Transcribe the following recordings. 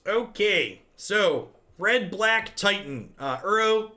Okay, so Red-Black Titan, Kroxa,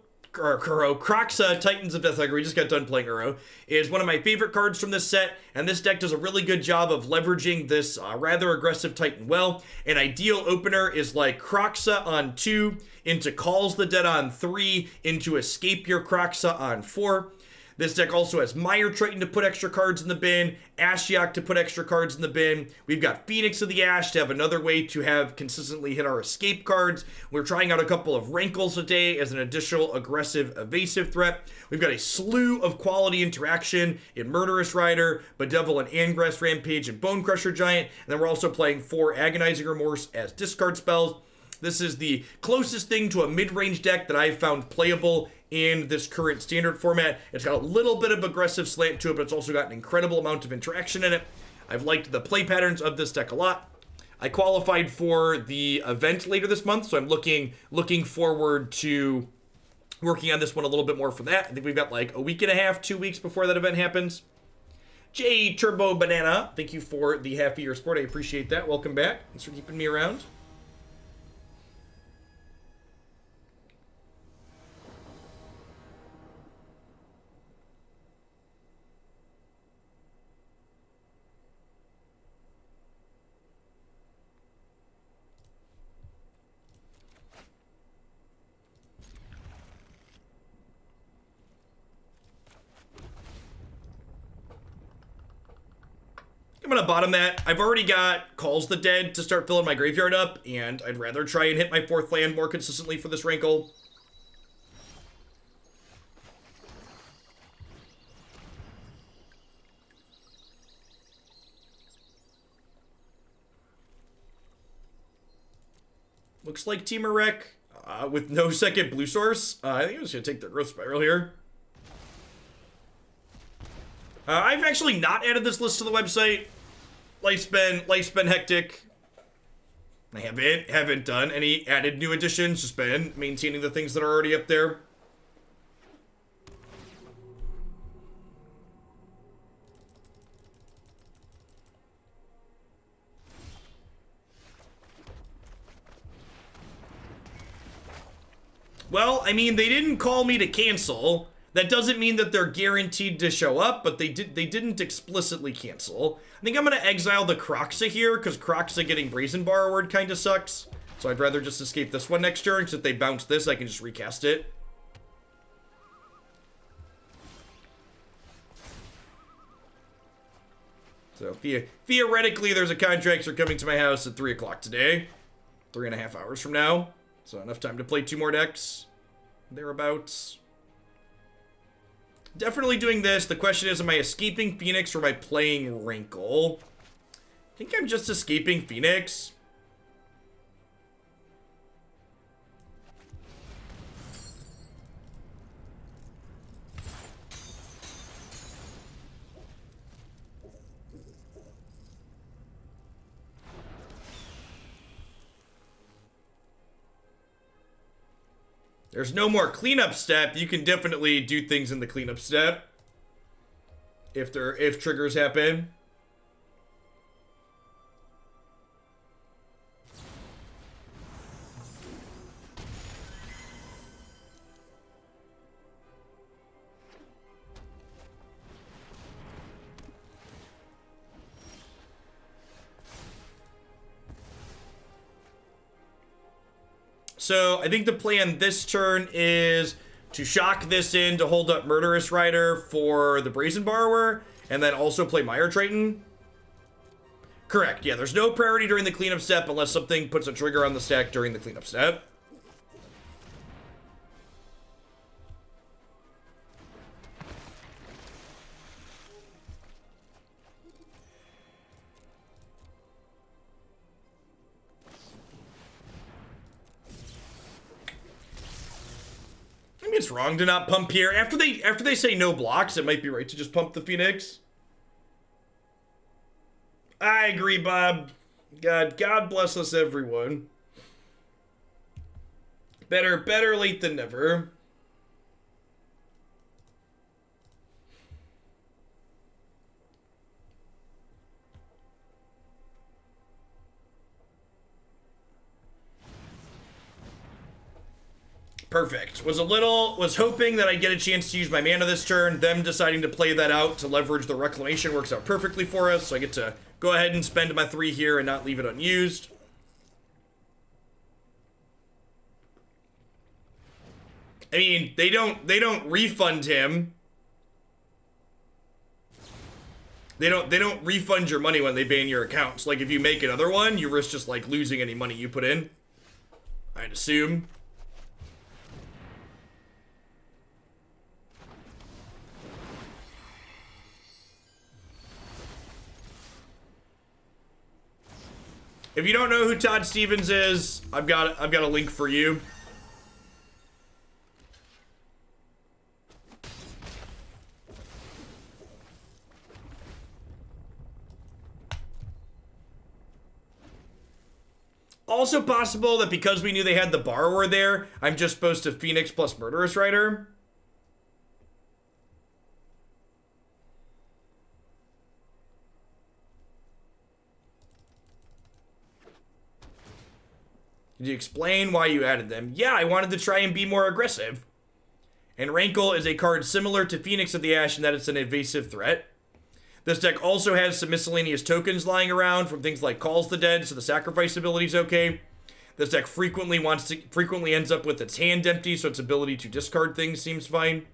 Titans of Death Hugger, we just got done playing Uro, is one of my favorite cards from this set, and this deck does a really good job of leveraging this rather aggressive Titan well. An ideal opener is like Kroxa on 2, into Calls the Dead on 3, into Escape Your Kroxa on 4. This deck also has Mire Triton to put extra cards in the bin, Ashiok to put extra cards in the bin. We've got Phoenix of the Ash to have another way to have consistently hit our escape cards. We're trying out a couple of Rankles today as an additional aggressive evasive threat. We've got a slew of quality interaction in Murderous Rider, Bedevil and Angrath, Rampage, and Bonecrusher Giant. And then we're also playing 4 Agonizing Remorse as discard spells. This is the closest thing to a mid-range deck that I've found playable in this current standard format. It's got a little bit of aggressive slant to it, but it's also got an incredible amount of interaction in it. I've liked the play patterns of this deck a lot. I qualified for the event later this month, so I'm looking forward to working on this one a little bit more for that. I think we've got like a week and a half, 2 weeks before that event happens. J Turbo Banana, thank you for the half of your support. I appreciate that. Welcome back. Thanks for keeping me around. I'm gonna bottom that. I've already got Calls the Dead to start filling my graveyard up, and I'd rather try and hit my 4th land more consistently for this Rankle. Looks like Tymaret with no second blue source. I think I'm just gonna take the Growth Spiral here. I've actually not added this list to the website. Life's been hectic. I haven't done any added new additions, just been maintaining the things that are already up there. Well, I mean, they didn't call me to cancel. That doesn't mean that they're guaranteed to show up, but they didn't explicitly cancel. I think I'm going to exile the Kroxa here, because Kroxa getting Brazen Borrower kind of sucks. So I'd rather just escape this one next turn, because if they bounce this, I can just recast it. So theoretically, there's a contractor coming to my house at 3 o'clock today. 3.5 hours from now. So enough time to play 2 more decks. Thereabouts. Definitely doing this. The question is, am I escaping Phoenix or am I playing Rankle? I think I'm just escaping Phoenix. There's no more cleanup step. You can definitely do things in the cleanup step if triggers happen. So I think the plan this turn is to shock this in to hold up Murderous Rider for the Brazen Borrower, and then also play Mire Triton. Correct, yeah, there's no priority during the cleanup step unless something puts a trigger on the stack during the cleanup step. It's wrong to not pump here. After they say no blocks, it might be right to just pump the Phoenix. I agree, Bob. God bless us, everyone. Better late than never. Perfect. Was hoping that I'd get a chance to use my mana this turn. Them deciding to play that out to leverage the Reclamation works out perfectly for us. So I get to go ahead and spend my 3 here and not leave it unused. I mean, they don't refund him. They don't refund your money when they ban your account. So like if you make another one, you risk just like losing any money you put in, I'd assume. If you don't know who Todd Stevens is, I've got a link for you. Also possible that because we knew they had the Borrower there, I'm just supposed to Phoenix plus Murderous Rider. Did you explain why you added them? Yeah, I wanted to try and be more aggressive. And Rankle is a card similar to Phoenix of the Ash in that it's an evasive threat. This deck also has some miscellaneous tokens lying around from things like Calls the Dead, so the sacrifice ability is okay. This deck frequently ends up with its hand empty, so its ability to discard things seems fine.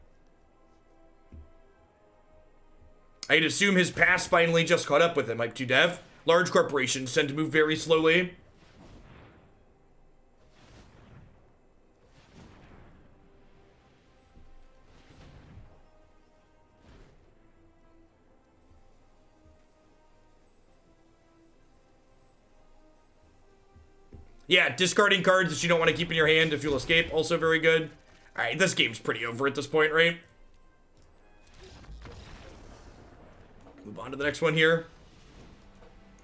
I'd assume his pass finally just caught up with him, like 2 Dev. Large corporations tend to move very slowly. Yeah, discarding cards that you don't want to keep in your hand if you'll escape, also very good. Alright, this game's pretty over at this point, right? Move on to the next one here.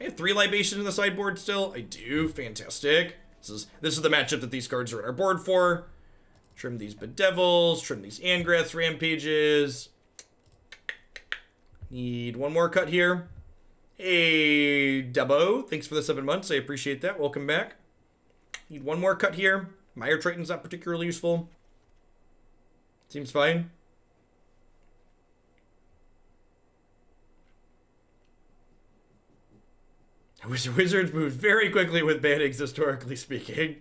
I have 3 Libation in the sideboard still. I do, fantastic. This is the matchup that these cards are on our board for. Trim these Bedevils, trim these Angrath Rampages. Need one more cut here. Hey, Dubbo, thanks for the 7 months, I appreciate that, welcome back. Need one more cut here. Mire Triton's not particularly useful. Seems fine. Wizards moved very quickly with bannings, historically speaking.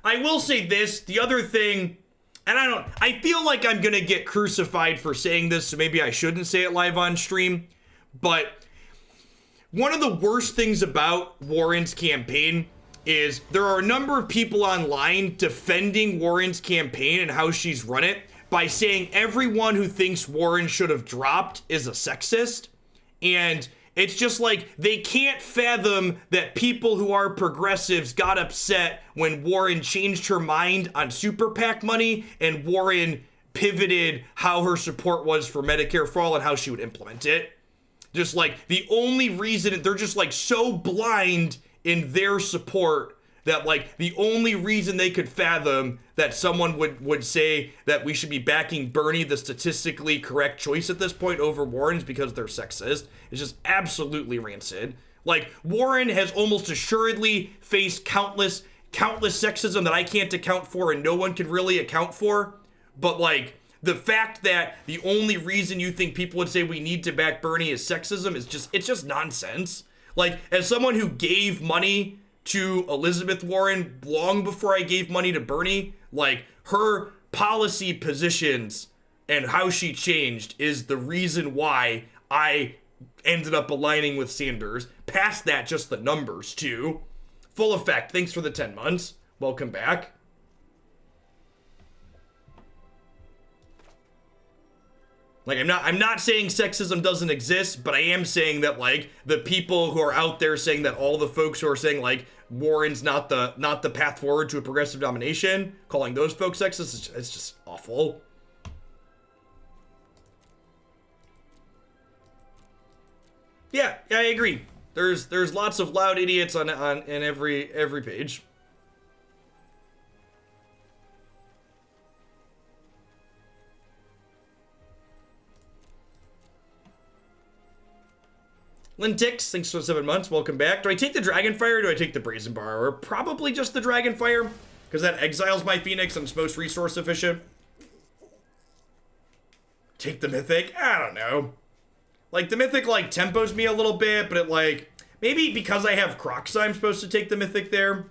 I will say this, the other thing, and I feel like I'm gonna get crucified for saying this, so maybe I shouldn't say it live on stream, but one of the worst things about Warren's campaign is there are a number of people online defending Warren's campaign and how she's run it by saying everyone who thinks Warren should have dropped is a sexist, and it's just like they can't fathom that people who are progressives got upset when Warren changed her mind on Super PAC money and Warren pivoted how her support was for Medicare for All and how she would implement it. Just like the only reason, they're just like so blind in their support that like the only reason they could fathom that someone would say that we should be backing Bernie, the statistically correct choice at this point, over Warren is because they're sexist. It's just absolutely rancid. Like, Warren has almost assuredly faced countless sexism that I can't account for and no one can really account for. But like, the fact that the only reason you think people would say we need to back Bernie is sexism is it's just nonsense. Like, as someone who gave money to Elizabeth Warren long before I gave money to Bernie, like, her policy positions and how she changed is the reason why I ended up aligning with Sanders. Past that, just the numbers too. Full effect, thanks for the 10 months. Welcome back. Like, I'm not saying sexism doesn't exist, but I am saying that, like, the people who are out there saying that all the folks who are saying, like, Warren's not the path forward to a progressive domination, calling those folks sexist, it's just awful. Yeah, I agree. There's lots of loud idiots on in every page. Lintix, thanks for 7 months. Welcome back. Do I take the Dragonfire or do I take the Brazen Borrower? Probably just the Dragonfire, because that exiles my Phoenix and it's most resource efficient. Take the Mythic? I don't know. Like, the Mythic, like, tempos me a little bit, but it, like, maybe because I have Kroxa, I'm supposed to take the Mythic there.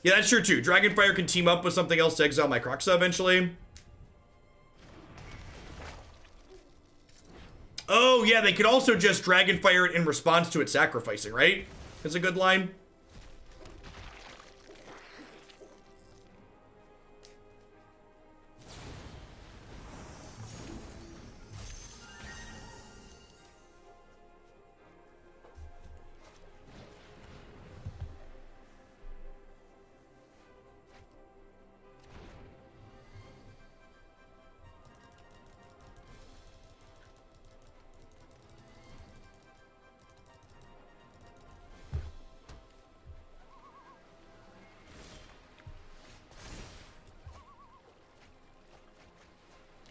Yeah, that's true, too. Dragonfire can team up with something else to exile my Kroxa eventually. Oh, yeah, they could also just Dragonfire it in response to it sacrificing, right? That's a good line.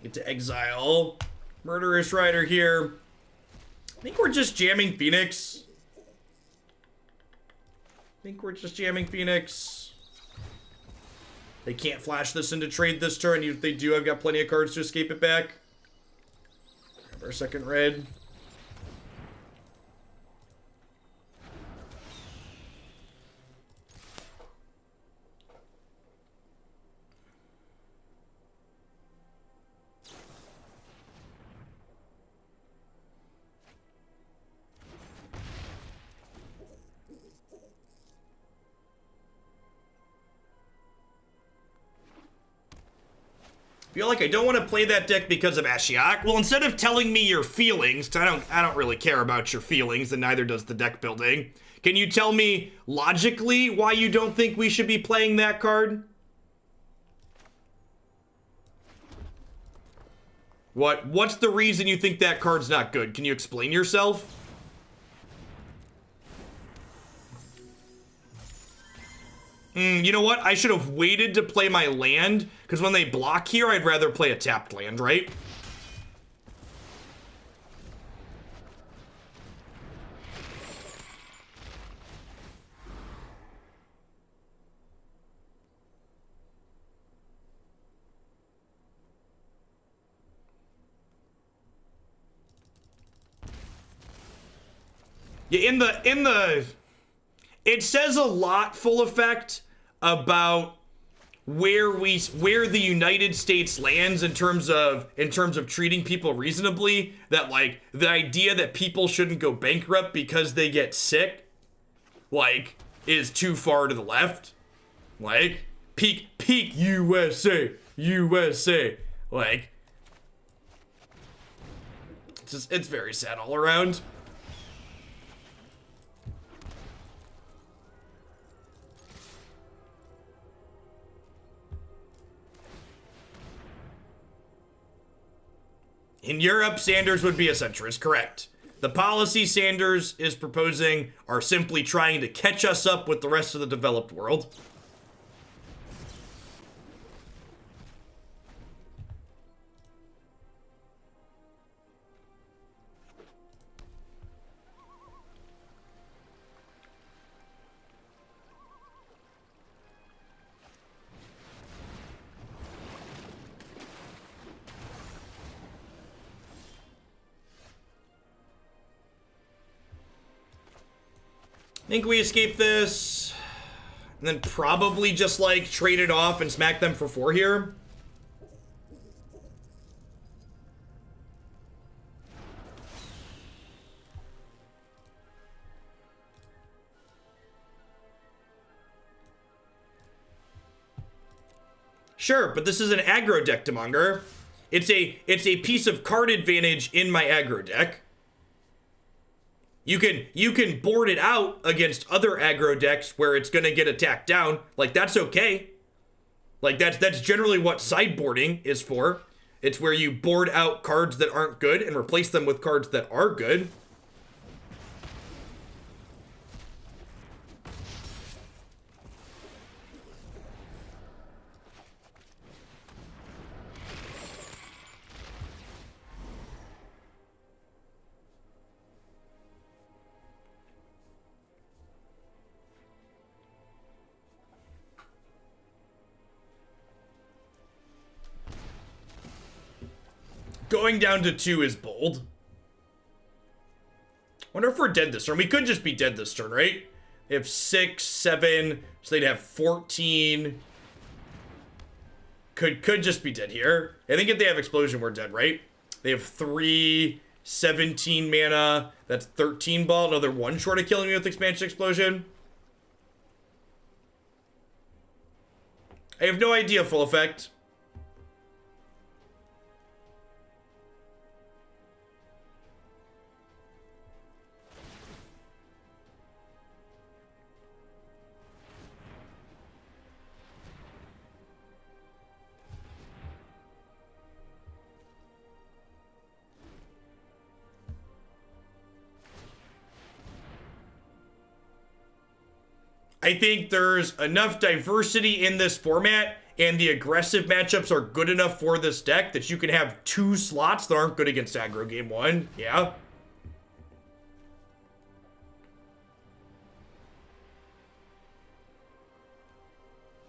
Get to exile Murderous Rider here. I think we're just jamming Phoenix. They can't flash this into trade this turn. Even if they do, I've got plenty of cards to escape it back. Grab our second red. Feel like I don't want to play that deck because of Ashiok. Well, instead of telling me your feelings, I don't really care about your feelings, and neither does the deck building. Can you tell me logically why you don't think we should be playing that card? What's the reason you think that card's not good? Can you explain yourself? You know what? I should have waited to play my land, because when they block here, I'd rather play a tapped land, right? Yeah, it says a lot, full effect, about where the United States lands in terms of treating people reasonably. That, like, the idea that people shouldn't go bankrupt because they get sick, like, is too far to the left. Like, peak USA, like, it's very sad all around. In Europe, Sanders would be a centrist, correct. The policies Sanders is proposing are simply trying to catch us up with the rest of the developed world. I think we escape this, and then probably just, like, trade it off and smack them for 4 here. Sure, but this is an aggro deck, Demonger. It's a piece of card advantage in my aggro deck. You can board it out against other aggro decks where it's gonna get attacked down. Like, that's okay. Like, that's generally what sideboarding is for. It's where you board out cards that aren't good and replace them with cards that are good. Going down to 2 is bold. Wonder if we're dead this turn. We could just be dead this turn, right? They have 6, 7, so they'd have 14. Could just be dead here. I think if they have explosion, we're dead, right? They have 3, 17 mana. That's 13 ball. Another 1 short of killing me with expansion explosion. I have no idea, full effect. I think there's enough diversity in this format, and the aggressive matchups are good enough for this deck that you can have 2 slots that aren't good against aggro game 1. Yeah.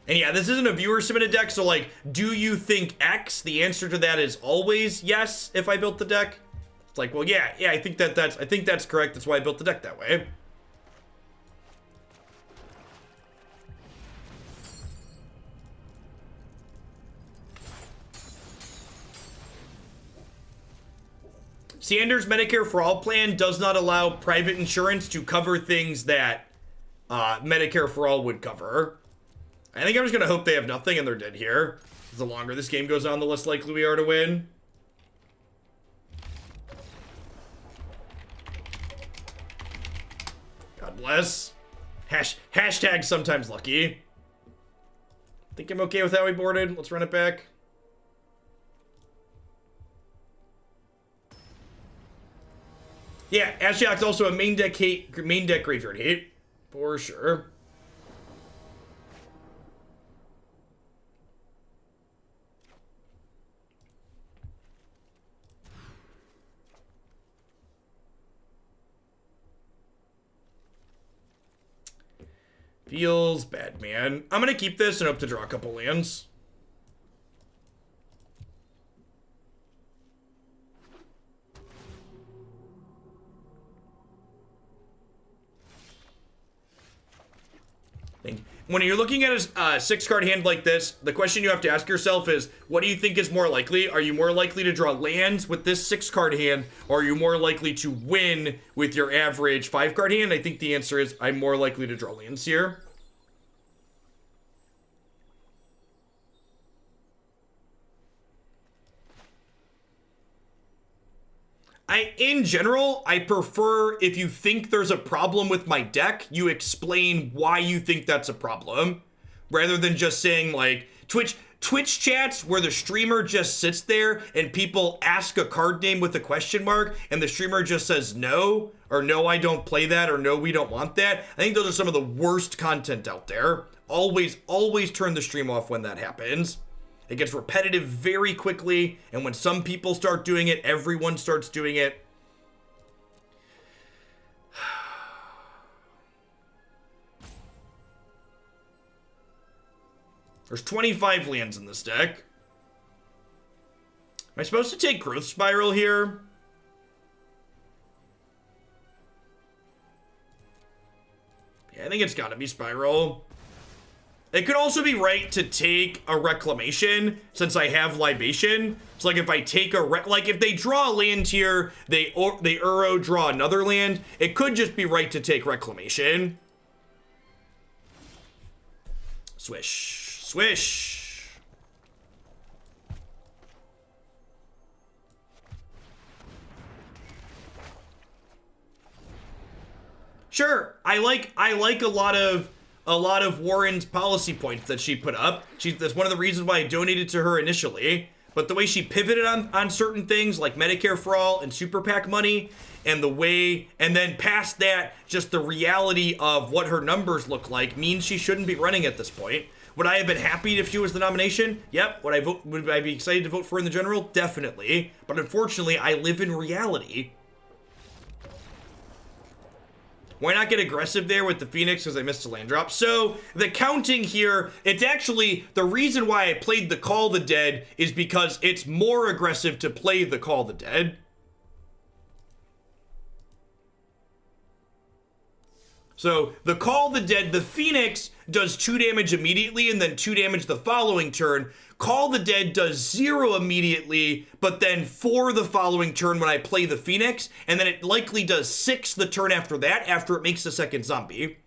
And yeah, this isn't a viewer submitted deck, so like, do you think X? The answer to that is always yes if I built the deck. It's like, well, yeah, I think that's correct. That's why I built the deck that way. Sanders' Medicare for All plan does not allow private insurance to cover things that Medicare for All would cover. I think I'm just going to hope they have nothing and they're dead here. The longer this game goes on, the less likely we are to win. God bless. Hashtag sometimes lucky. I think I'm okay with how we boarded. Let's run it back. Yeah, Ashiok's also a main deck graveyard hate, for sure. Feels bad, man. I'm gonna keep this and hope to draw a couple lands. When you're looking at a 6-card hand like this, the question you have to ask yourself is, what do you think is more likely? Are you more likely to draw lands with this 6-card hand, or are you more likely to win with your average 5-card hand? I think the answer is, I'm more likely to draw lands here. In general, I prefer if you think there's a problem with my deck, you explain why you think that's a problem, rather than just saying like Twitch chats where the streamer just sits there and people ask a card name with a question mark and the streamer just says no, or no, I don't play that, or no, we don't want that. I think those are some of the worst content out there. Always turn the stream off when that happens. It gets repetitive very quickly, and when some people start doing it, everyone starts doing it. There's 25 lands in this deck. Am I supposed to take Growth Spiral here? Yeah, I think it's gotta be Spiral. It could also be right to take a Reclamation, since I have Libation. So like if I take like if they draw a land here, they Uro draw another land, it could just be right to take Reclamation. Swish, swish. Sure, I like a lot of Warren's policy points that she put up. That's one of the reasons why I donated to her initially. but the way she pivoted on certain things like Medicare for All and Super PAC money, and the way, and then past that, just the reality of what her numbers look like means she shouldn't be running at this point. Would I have been happy if she was the nomination? Yep. Would I be excited to vote for her in the general? Definitely. But unfortunately, I live in reality. Why not get aggressive there with the Phoenix because I missed a land drop? So the counting here, it's actually, the reason why I played the Call the Dead is because it's more aggressive to play the Call the Dead. So the Call the Dead, the Phoenix does 2 damage immediately and then 2 damage the following turn. Call the Dead does 0 immediately, but then 4 the following turn when I play the Phoenix, and then it likely does 6 the turn after that after it makes the second zombie.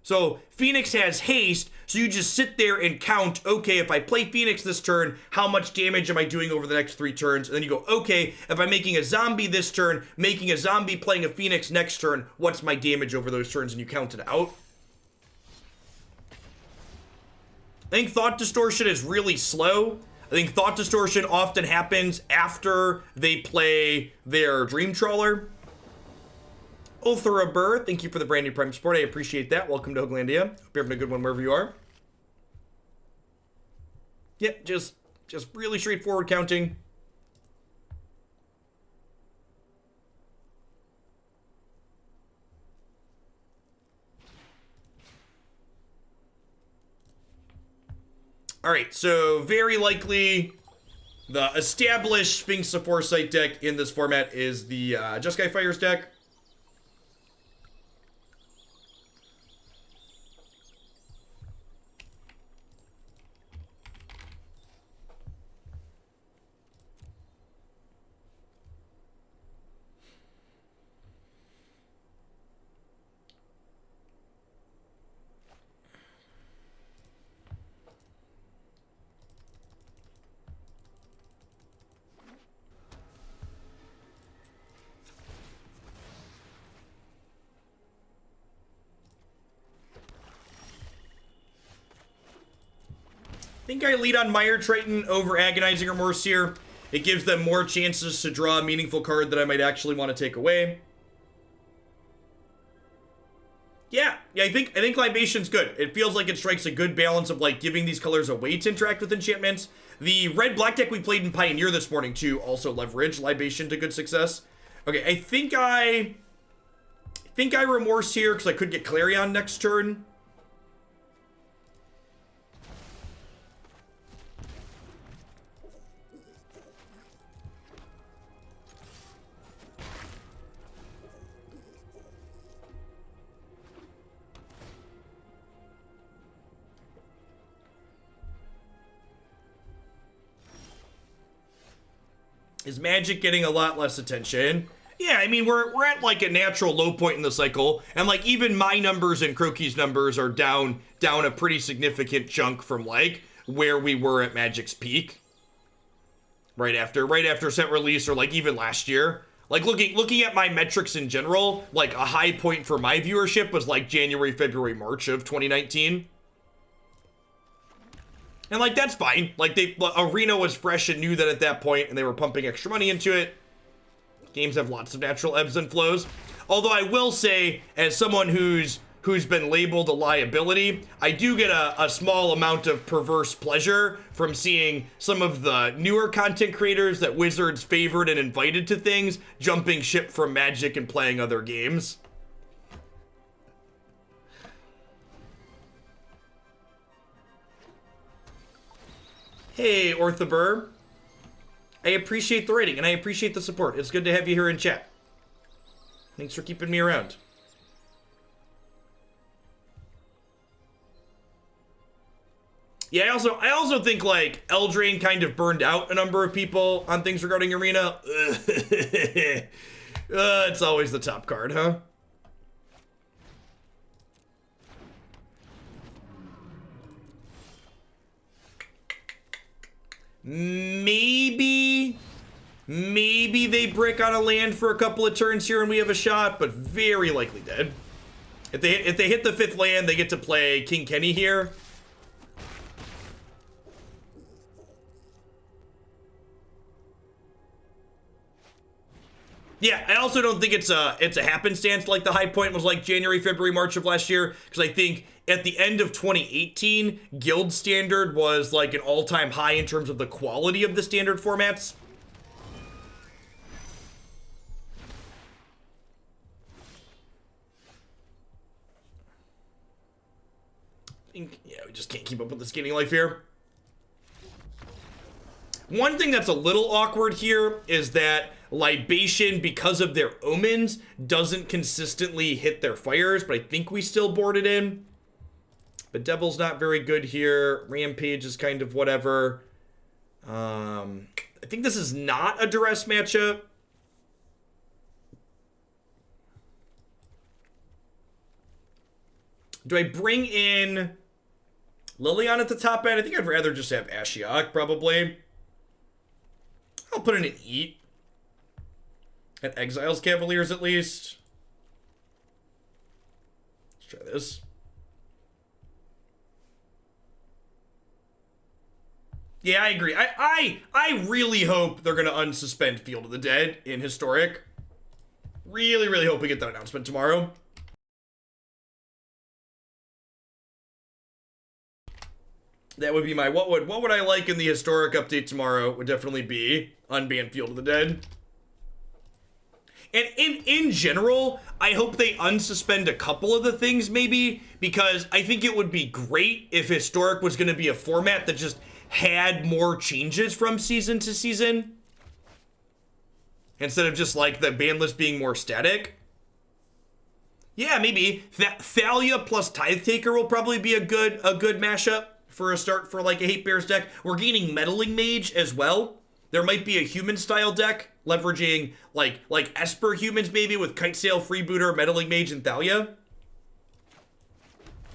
So Phoenix has haste, so you just sit there and count, okay, if I play Phoenix this turn, how much damage am I doing over the next 3 turns? And then you go, okay, if I'm making a zombie this turn, making a zombie playing a Phoenix next turn, what's my damage over those turns? And you count it out. I think Thought Distortion is really slow. I think Thought Distortion often happens after they play their Dream Trawler. Ulthrabur, thank you for the brand new Prime support. I appreciate that. Welcome to Hooglandia. Hope you're having a good one wherever you are. Yeah, just really straightforward counting. All right, so very likely the established Sphinx of Foresight deck in this format is the Jeskai Fires deck. I think I lead on Mire Triton over Agonizing Remorse here. It gives them more chances to draw a meaningful card that I might actually want to take away. Yeah, I think Libation's good. It feels like it strikes a good balance of like giving these colors a way to interact with enchantments. The red-black deck we played in Pioneer this morning too also leveraged Libation to good success. Okay, I think I Remorse here because I could get Clarion next turn. Is Magic getting a lot less attention? Yeah, I mean, we're at like a natural low point in the cycle, and like even my numbers and Croaky's numbers are down a pretty significant chunk from like where we were at Magic's peak. Right after set release, or like even last year. Like looking at my metrics in general, like a high point for my viewership was like January, February, March of 2019. And like, that's fine. Like Arena was fresh and knew that at that point, and they were pumping extra money into it. Games have lots of natural ebbs and flows. Although I will say, as someone who's been labeled a liability, I do get a small amount of perverse pleasure from seeing some of the newer content creators that Wizards favored and invited to things, jumping ship from Magic and playing other games. Hey, Orthobur. I appreciate the rating, and I appreciate the support. It's good to have you here in chat. Thanks for keeping me around. Yeah, I also think, like, Eldraine kind of burned out a number of people on things regarding Arena. It's always the top card, huh? Maybe they brick on a land for a couple of turns here and we have a shot, but very likely dead. If they hit the 5th land, they get to play King Kenny here. Yeah, I also don't think it's a happenstance like the high point was like January, February, March of last year, because I think at the end of 2018, Guild Standard was like an all-time high in terms of the quality of the standard formats. Yeah, we just can't keep up with the skating life here. One thing that's a little awkward here is that Libation, because of their omens, doesn't consistently hit their fires, but I think we still board it in. Bedevil's not very good here. Rampage is kind of whatever. I think this is not a Duress matchup. Do I bring in Liliana at the top end? I think I'd rather just have Ashiok, probably. I'll put in an Eat. At Exiles Cavaliers, at least. Let's try this. Yeah, I agree. I really hope they're going to unsuspend Field of the Dead in Historic. Really, really hope we get that announcement tomorrow. That would be my what would I like in the Historic update tomorrow would definitely be unban Field of the Dead. And in general, I hope they unsuspend a couple of the things maybe, because I think it would be great if Historic was going to be a format that just had more changes from season to season, instead of just like the ban list being more static. Yeah, maybe Thalia plus Tithe Taker will probably be a good mashup for a start for like a Hate Bears deck. We're gaining Meddling Mage as well. There might be a human style deck leveraging like Esper humans maybe with Kitesail, Freebooter, Meddling Mage, and Thalia.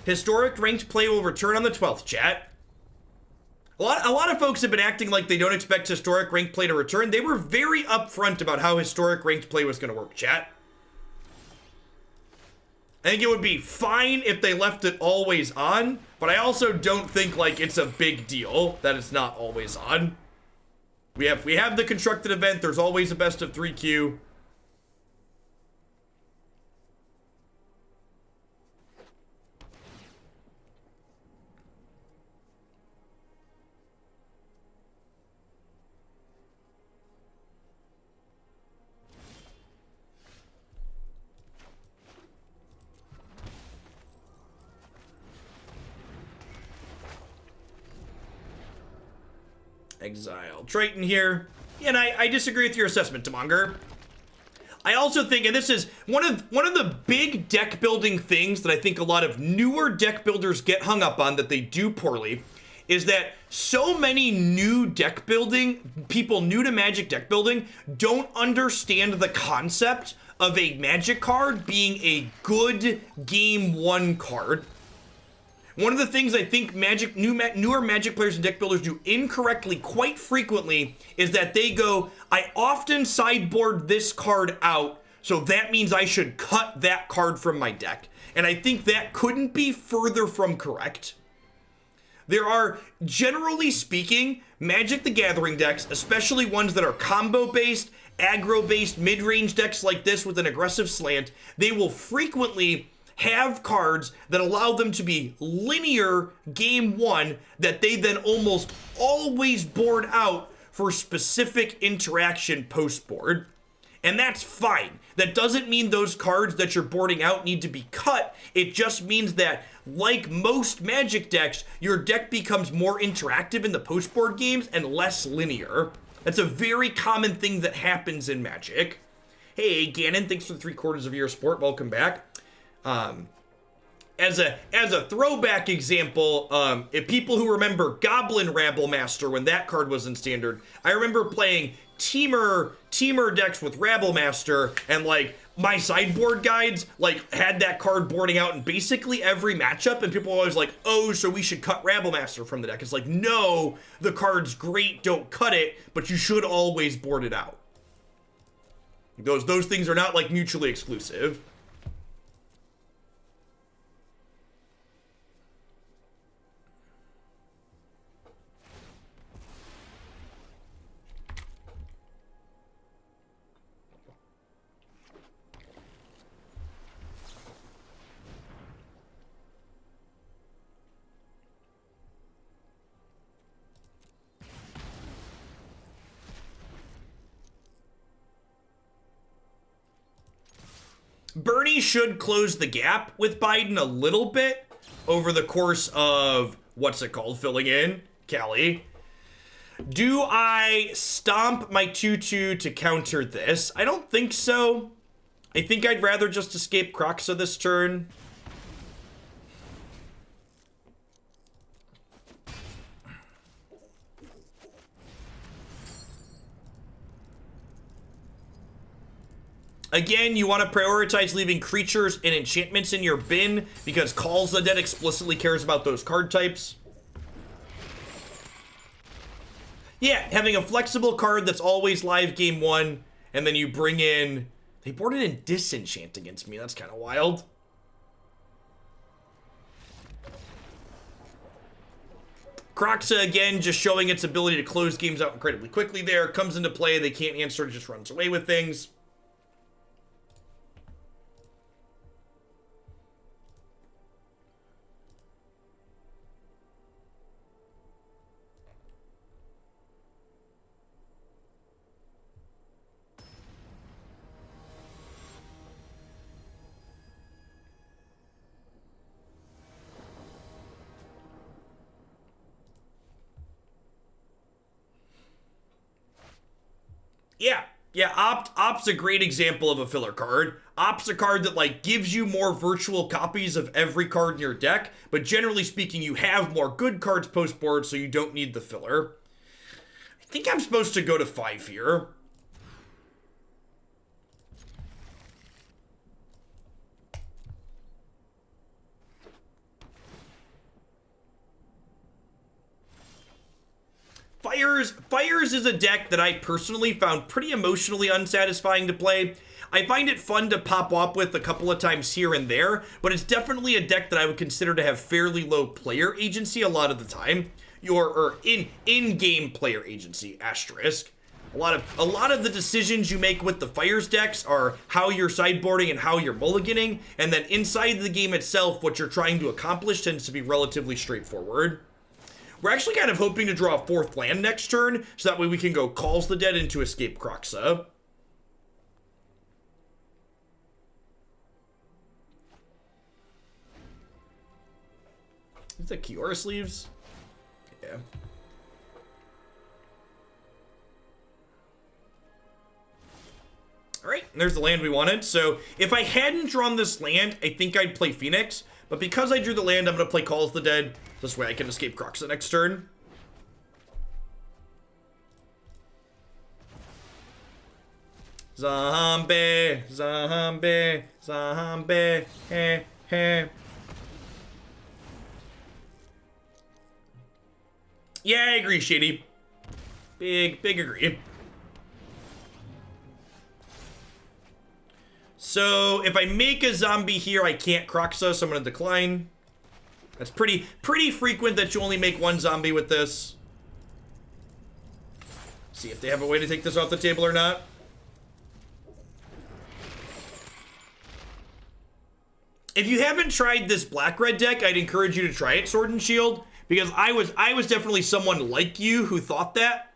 Historic ranked play will return on the 12th, chat. A lot of folks have been acting like they don't expect Historic ranked play to return. They were very upfront about how Historic ranked play was going to work, chat. I think it would be fine if they left it always on, but I also don't think like it's a big deal that it's not always on. We have the constructed event. There's always a best of 3 queue. Exile Triton here. And I disagree with your assessment, Demonger. I also think, and this is one of the big deck building things that I think a lot of newer deck builders get hung up on that they do poorly, is that so many new deck building, people new to Magic deck building, don't understand the concept of a Magic card being a good game 1 card. One of the things I think newer Magic players and deck builders do incorrectly quite frequently is that they go, I often sideboard this card out, so that means I should cut that card from my deck. And I think that couldn't be further from correct. There are, generally speaking, Magic the Gathering decks, especially ones that are combo-based, aggro-based, mid-range decks like this with an aggressive slant, they will frequently have cards that allow them to be linear game 1 that they then almost always board out for specific interaction post-board. And that's fine. That doesn't mean those cards that you're boarding out need to be cut. It just means that, like most Magic decks, your deck becomes more interactive in the post-board games and less linear. That's a very common thing that happens in Magic. Hey, Ganon, thanks for the 3/4 of your support. Welcome back. As a throwback example, if people who remember Goblin Rabblemaster when that card was in Standard, I remember playing teamer decks with Rabblemaster, and like my sideboard guides like had that card boarding out in basically every matchup, and people were always like, oh, so we should cut Rabblemaster from the deck. It's like, no, the card's great, don't cut it, but you should always board it out. Those things are not like mutually exclusive. Bernie should close the gap with Biden a little bit over the course of, what's it called, filling in, Callie. Do I stomp my 2/2 to counter this? I don't think so. I think I'd rather just escape Kroxa this turn. Again, you want to prioritize leaving creatures and enchantments in your bin because Calls the Dead explicitly cares about those card types. Yeah, having a flexible card that's always live game 1, and then you bring in... They boarded in Disenchant against me. That's kind of wild. Kroxa, again, just showing its ability to close games out incredibly quickly there. Comes into play, they can't answer, it just runs away with things. Yeah, Opt's a great example of a filler card. Opt's a card that, like, gives you more virtual copies of every card in your deck, but generally speaking, you have more good cards post-board, so you don't need the filler. I think I'm supposed to go to 5 here. Fires is a deck that I personally found pretty emotionally unsatisfying to play. I find it fun to pop up with a couple of times here and there, but it's definitely a deck that I would consider to have fairly low player agency a lot of the time. In-game player agency, asterisk. A lot of the decisions you make with the Fires decks are how you're sideboarding and how you're mulliganing, and then inside the game itself, what you're trying to accomplish tends to be relatively straightforward. We're actually kind of hoping to draw a 4th land next turn, so that way we can go Calls the Dead into Escape Kroxa. Is that Kiora sleeves? Yeah. Alright, there's the land we wanted. So, if I hadn't drawn this land, I think I'd play Phoenix. But because I drew the land, I'm going to play Calls the Dead. This way I can escape Kroxa next turn. Zombie, zombie, zombie, heh, heh. Yeah, I agree, Shady. Big agree. So, if I make a zombie here, I can't Kroxa, so I'm going to decline. That's pretty frequent that you only make one zombie with this. See if they have a way to take this off the table or not. If you haven't tried this black-red deck, I'd encourage you to try it, Sword and Shield, because I was definitely someone like you who thought that,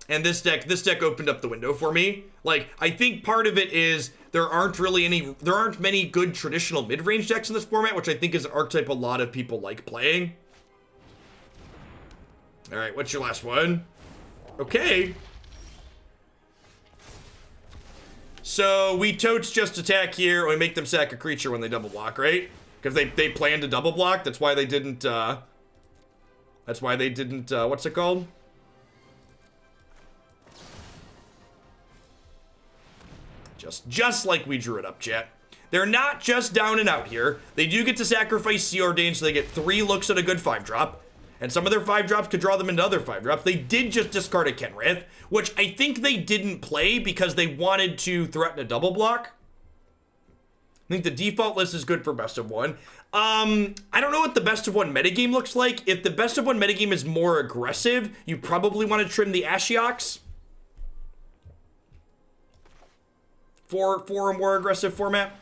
and this deck opened up the window for me. Like, I think part of it is there aren't many good traditional mid-range decks in this format, which I think is an archetype a lot of people like playing. All right, what's your last one? Okay. So we totes just attack here, and we make them sack a creature when they double block, right? Because they planned to double block. That's why they didn't. What's it called? Just like we drew it up, chat. They're not just down and out here. They do get to sacrifice Seordain, so they get 3 looks at a good 5-drop. And some of their 5-drops could draw them into other 5-drops. They did just discard a Kenrith, which I think they didn't play because they wanted to threaten a double block. I think the default list is good for best of 1. I don't know what the best of 1 metagame looks like. If the best of 1 metagame is more aggressive, you probably want to trim the Ashioks for a more aggressive format.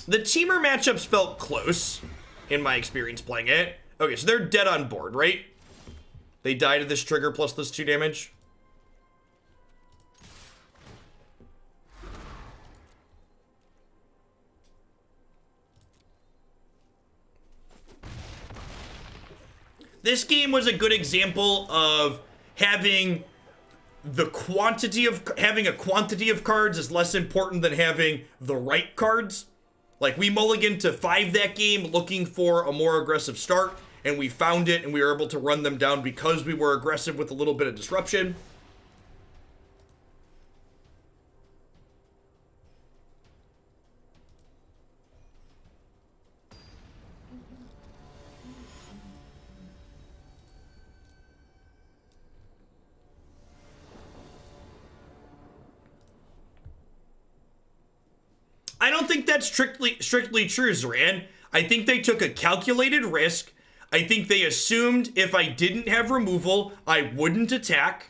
The Teamer matchups felt close, in my experience playing it. Okay, so they're dead on board, right? They die to this trigger plus this 2 damage. This game was a good example of having a quantity of cards is less important than having the right cards. Like, we mulliganed to 5 that game looking for a more aggressive start, and we found it, and we were able to run them down because we were aggressive with a little bit of disruption. I don't think that's strictly true, Zoran. I think they took a calculated risk. I think they assumed if I didn't have removal, I wouldn't attack.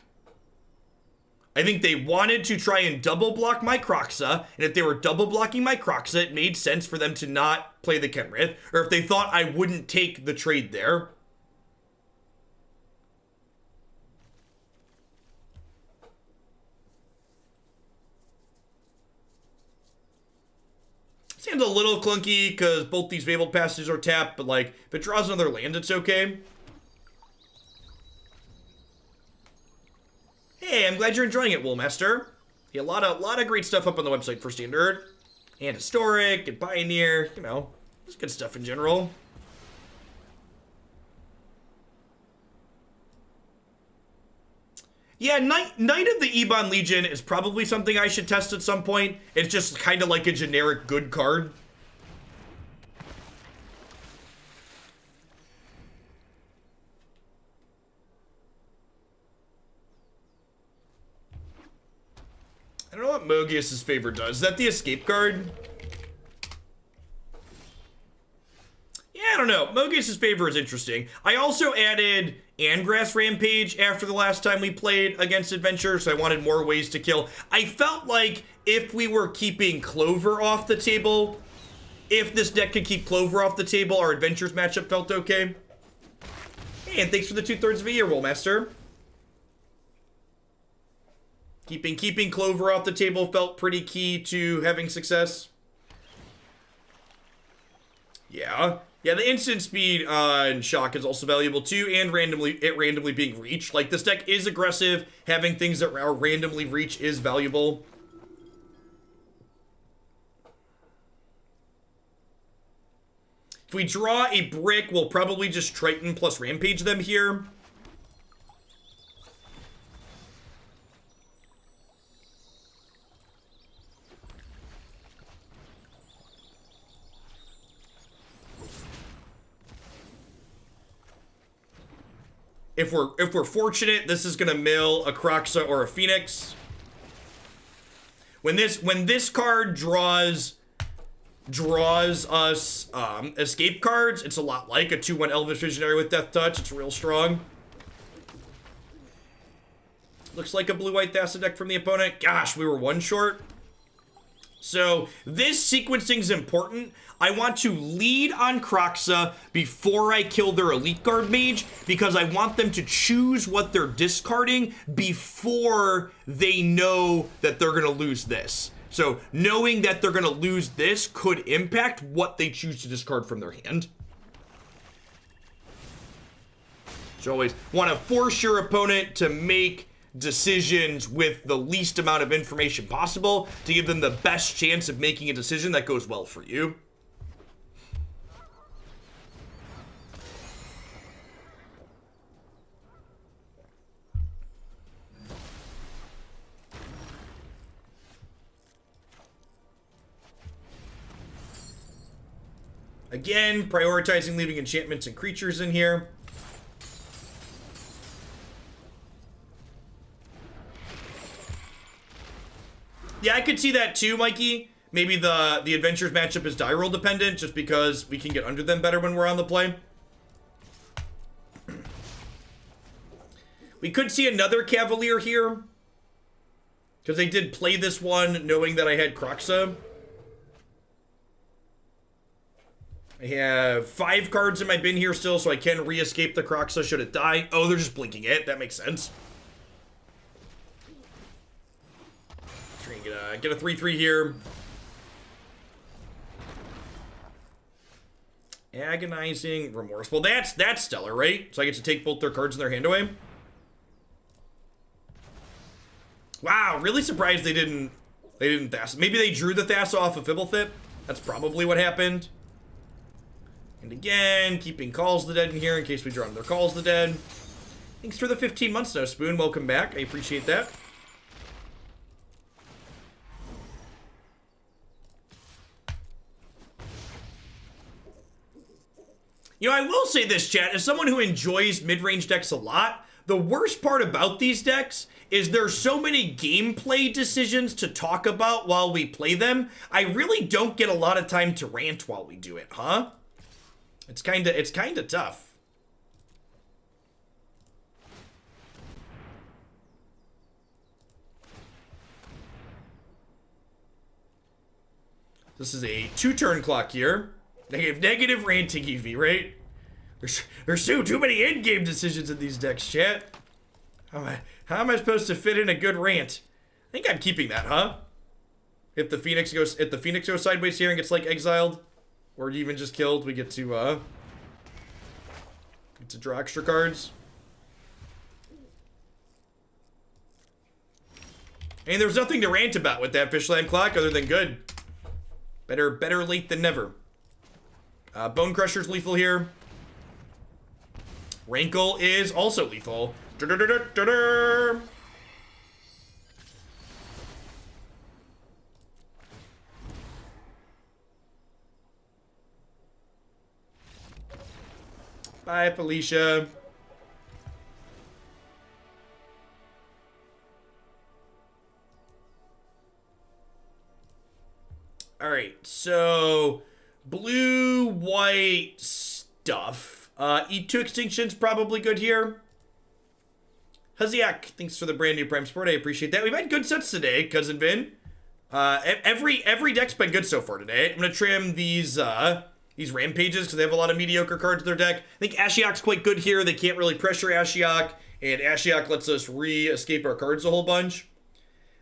I think they wanted to try and double block my Kroxa, and if they were double blocking my Kroxa, it made sense for them to not play the Kenrith, or if they thought I wouldn't take the trade there. Seems a little clunky because both these Fabled Passages are tapped, but like, if it draws another land, it's okay. Hey, I'm glad you're enjoying it, Woolmaster. Yeah, a lot of great stuff up on the website for Standard. And Historic, and Pioneer, you know, just good stuff in general. Yeah, Knight of the Ebon Legion is probably something I should test at some point. It's just kind of like a generic good card. I don't know what Mogius's favor does. Is that the escape card? Yeah, I don't know. Mogius's favor is interesting. I also added Angrath Rampage after the last time we played against Adventure, so I wanted more ways to kill. I felt like if we were keeping Clover off the table, if this deck could keep Clover off the table, our Adventures matchup felt okay. Hey, and thanks for the 2/3 of a year, Woolmaster. Keeping Clover off the table felt pretty key to having success. Yeah. Yeah, the instant speed and shock is also valuable too, and randomly being reached. Like, this deck is aggressive. Having things that are randomly reach is valuable. If we draw a brick, we'll probably just Triton plus Rampage them here. If we're fortunate, this is gonna mill a Kroxa or a Phoenix. When this card draws us escape cards, it's a lot like a 2/1 Elvish Visionary with Death Touch. It's real strong. Looks like a blue-white Thassa deck from the opponent. Gosh, we were 1 short. So this sequencing is important. I want to lead on Kroxa before I kill their Elite Guard Mage, because I want them to choose what they're discarding before they know that they're going to lose this. So knowing that they're going to lose this could impact what they choose to discard from their hand. So always want to force your opponent to make decisions with the least amount of information possible to give them the best chance of making a decision that goes well for you. Again, prioritizing leaving enchantments and creatures in here. Yeah, I could see that too, Mikey. Maybe the Adventures matchup is die roll dependent, just because we can get under them better when we're on the play. We could see another Cavalier here, because they did play this one knowing that I had Kroxa. I have 5 cards in my bin here still, so I can re-escape the Kroxa should it die. Oh, they're just blinking it. That makes sense. Trying to get a 3/3 here. Agonizing Remorse. Well, that's stellar, right? So I get to take both their cards in their hand away. Wow, really surprised they didn't Thassa. Maybe they drew the Thassa off of Fibblethip. That's probably what happened. And again, keeping Calls the Dead in here in case we draw another Calls the Dead. Thanks for the 15 months now, Spoon. Welcome back. I appreciate that. You know, I will say this, chat, as someone who enjoys mid-range decks a lot, the worst part about these decks is there's so many gameplay decisions to talk about while we play them. I really don't get a lot of time to rant while we do it, huh? It's kinda tough. This is a 2-turn clock here. They have negative ranting EV, right? There's too many in-game decisions in these decks, chat. How am I supposed to fit in a good rant? I think I'm keeping that, huh? If the Phoenix goes sideways here and gets like exiled, or even just killed, we get to draw extra cards. And there's nothing to rant about with that Fishland clock other than good. Better late than never. Bonecrusher's lethal here. Rankle is also lethal. Bye, Felicia. All right, so blue, white stuff. E2 Extinction's probably good here. Haziak, thanks for the brand new Prime Sport. I appreciate that. We've had good sets today, Cousin Vin. Every deck's been good so far today. I'm gonna trim these Rampages because they have a lot of mediocre cards in their deck. I think Ashiok's quite good here. They can't really pressure Ashiok, and Ashiok lets us re-escape our cards a whole bunch.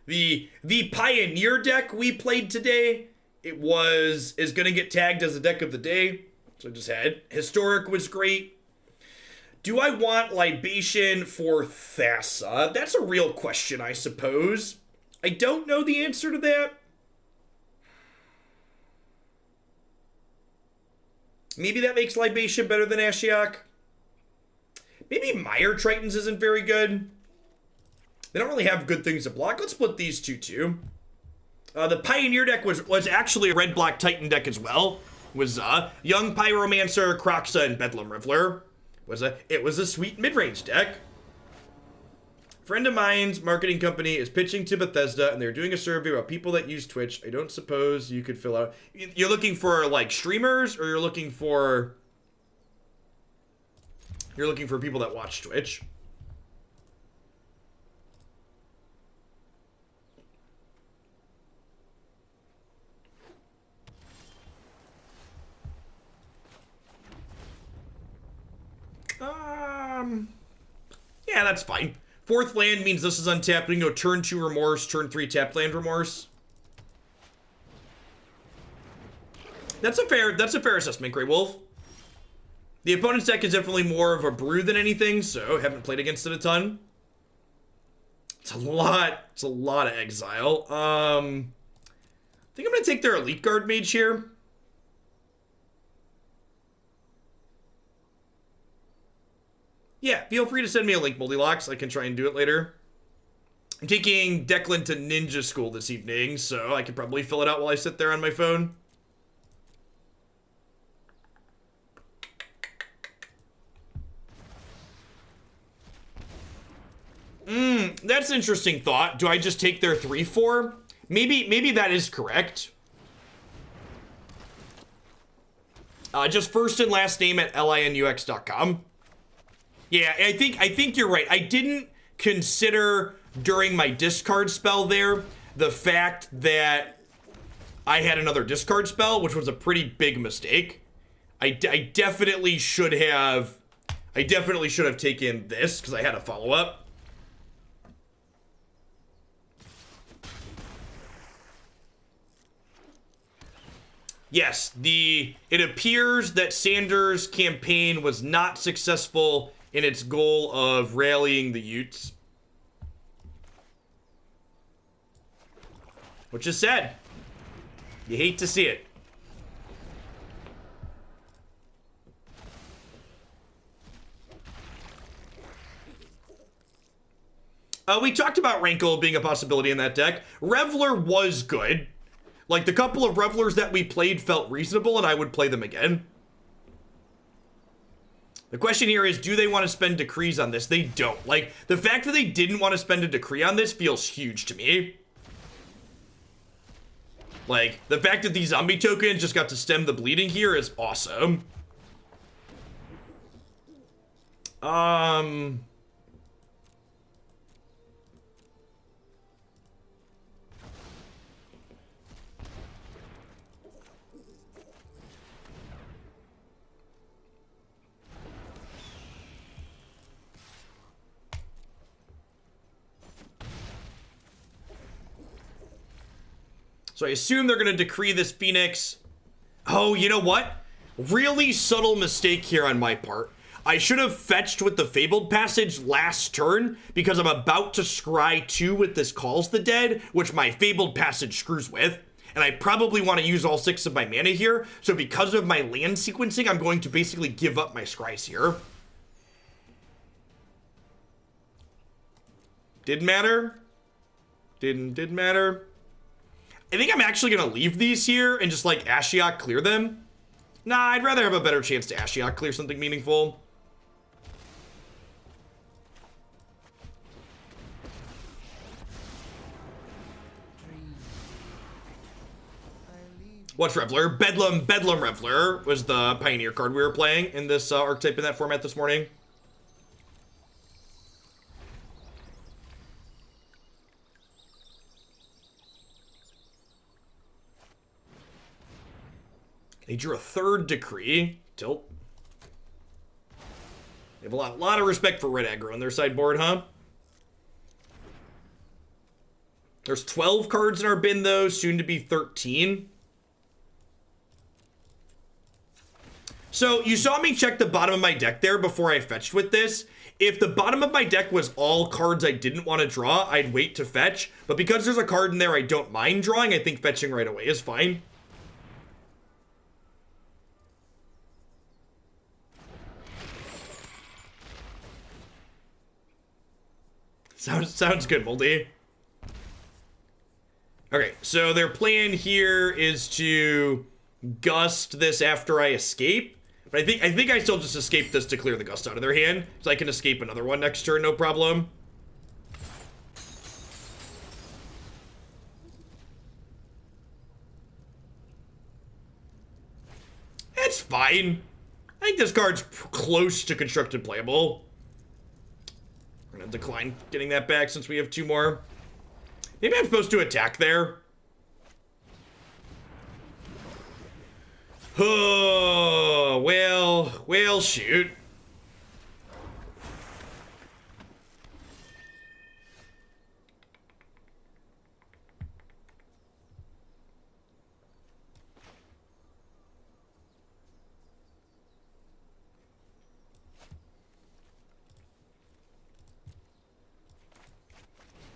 The Pioneer deck we played today, is gonna get tagged as a deck of the day. So I just had Historic was great. Do I want Libation for Thassa? That's a real question, I suppose. I don't know the answer to that. Maybe that makes Libation better than Ashiok. Maybe Mire Tritons isn't very good. They don't really have good things to block. Let's split these two too. The Pioneer deck was actually a red black Titan deck as well. Was Young Pyromancer, Kroxa, and Bedlam Riveler. It was a sweet mid-range deck. Friend of mine's marketing company is pitching to Bethesda, and they're doing a survey about people that use Twitch. I don't suppose you could fill out. You're looking for like streamers, or you're looking for people that watch Twitch. Yeah, that's fine. 4th land means this is untapped. We can go turn 2 Remorse, turn 3 tapped land Remorse. That's a fair assessment, Grey Wolf. The opponent's deck is definitely more of a brew than anything, so haven't played against it a ton. It's a lot of exile. I think I'm gonna take their Elite Guard Mage here. Yeah, feel free to send me a link, Goldilocks. I can try and do it later. I'm taking Declan to ninja school this evening, so I can probably fill it out while I sit there on my phone. That's an interesting thought. Do I just take their 3/4? Maybe that is correct. Just first and last name at linux.com. Yeah, I think you're right. I didn't consider during my discard spell there the fact that I had another discard spell, which was a pretty big mistake. I definitely should have taken this because I had a follow-up. Yes, it appears that Sanders' campaign was not successful in its goal of rallying the Utes. Which is sad. You hate to see it. We talked about Rankle being a possibility in that deck. Reveler was good. Like, the couple of Revelers that we played felt reasonable, and I would play them again. The question here is, do they want to spend decrees on this? They don't. Like, the fact that they didn't want to spend a decree on this feels huge to me. Like, the fact that these zombie tokens just got to stem the bleeding here is awesome. So I assume they're going to decree this Phoenix. Oh, you know what? Really subtle mistake here on my part. I should have fetched with the Fabled Passage last turn because I'm about to scry 2 with this Calls the Dead, which my Fabled Passage screws with. And I probably want to use all 6 of my mana here. So because of my land sequencing, I'm going to basically give up my scries here. Didn't matter. Didn't matter. I think I'm actually going to leave these here and just, like, Ashiok clear them. Nah, I'd rather have a better chance to Ashiok clear something meaningful. What's Reveler? Bedlam Reveler was the Pioneer card we were playing in this archetype in that format this morning. They drew a 3rd decree. Tilt. They have a lot of respect for red aggro on their sideboard, huh? There's 12 cards in our bin, though. Soon to be 13. So, you saw me check the bottom of my deck there before I fetched with this. If the bottom of my deck was all cards I didn't want to draw, I'd wait to fetch. But because there's a card in there I don't mind drawing, I think fetching right away is fine. Sounds good, Moldy. Okay, so their plan here is to gust this after I escape. But I think I still just escape this to clear the gust out of their hand, so I can escape another one next turn, no problem. It's fine. I think this card's close to constructed playable. We're gonna decline getting that back since we have 2 more. Maybe I'm supposed to attack there. Oh, well, shoot.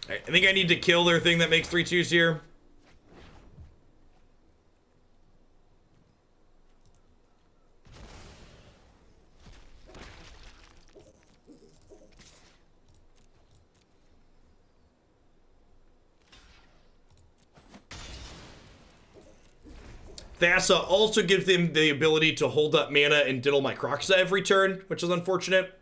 I think I need to kill their thing that makes 3/2s here. Thassa also gives them the ability to hold up mana and diddle my Kroxa every turn, which is unfortunate.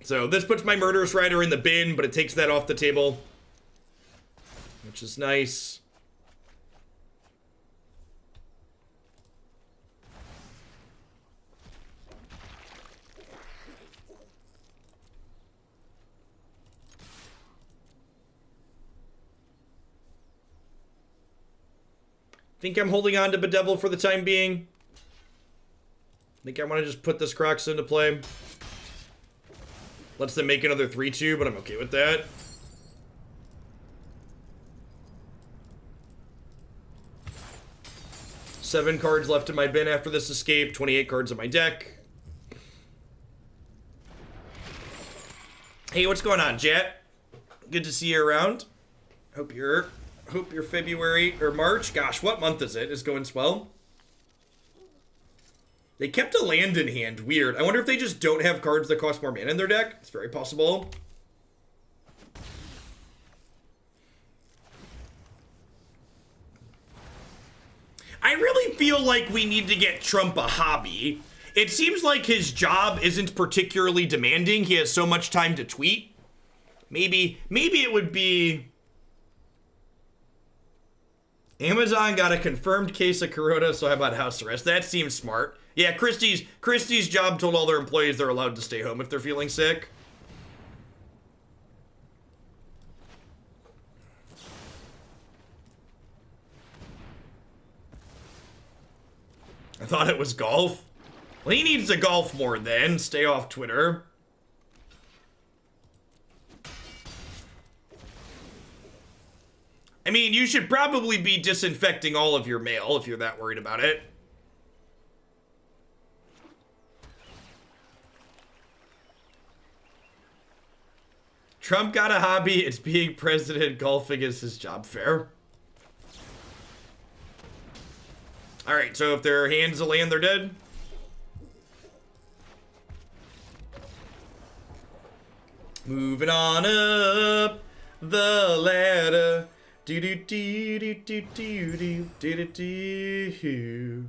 So this puts my Murderous Rider in the bin, but it takes that off the table, which is nice. think I'm holding on to Bedevil for the time being. I think I want to just put this Kroxa into play. Lets them make another 3-2, but I'm okay with that. Seven cards left in my bin after this escape. 28 cards in my deck. Hey, what's going on, Jet? Good to see you around. Hope your February or March. Gosh, what month is it? Is going swell. They kept a land in hand. Weird. I wonder if they just don't have cards that cost more mana in their deck. It's very possible. I really feel like we need to get Trump a hobby. It seems like his job isn't particularly demanding. He has so much time to tweet. Maybe it would be... Amazon got a confirmed case of Corona, so how about house arrest? That seems smart. Yeah, Christie's job told all their employees they're allowed to stay home if they're feeling sick. I thought it was golf. Well, he needs to golf more then. Stay off Twitter. I mean, you should probably be disinfecting all of your mail if you're that worried about it. Trump got a hobby. It's being president. Golfing is his job. Fair. All right, so if their hands a land, they're dead. Moving on up the ladder. Do do do do do do do do do do.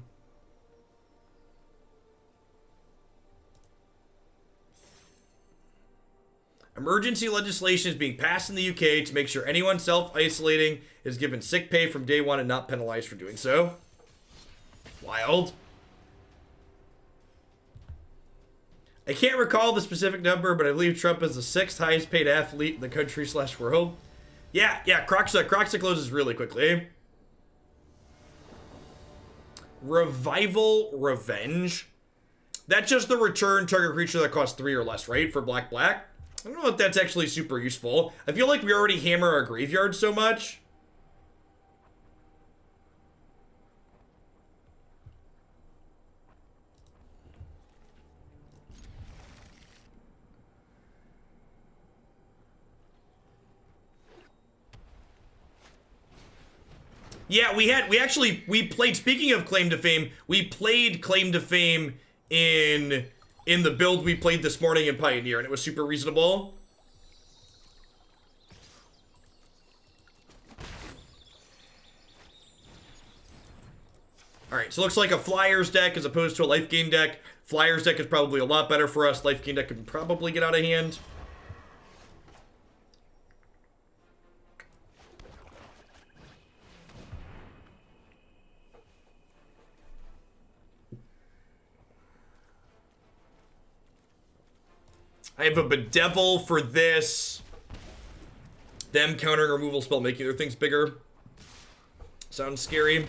Emergency legislation is being passed in the UK to make sure anyone self-isolating is given sick pay from day one and not penalized for doing so. Wild. I can't recall the specific number, but I believe Trump is the 6th highest paid athlete in the country / world. Yeah, Kroxa closes really quickly. Revival Revenge. That's just the return target creature that costs 3 or less, right? For black. I don't know if that's actually super useful. I feel like we already hammer our graveyard so much. Yeah, we played, speaking of Claim to Fame, we played Claim to Fame in the build we played this morning in Pioneer, and it was super reasonable. Alright, so it looks like a Flyers deck as opposed to a Life Gain deck. Flyers deck is probably a lot better for us. Life Gain deck can probably get out of hand. I have a Bedevil for this. Them countering removal spell, making their things bigger. Sounds scary.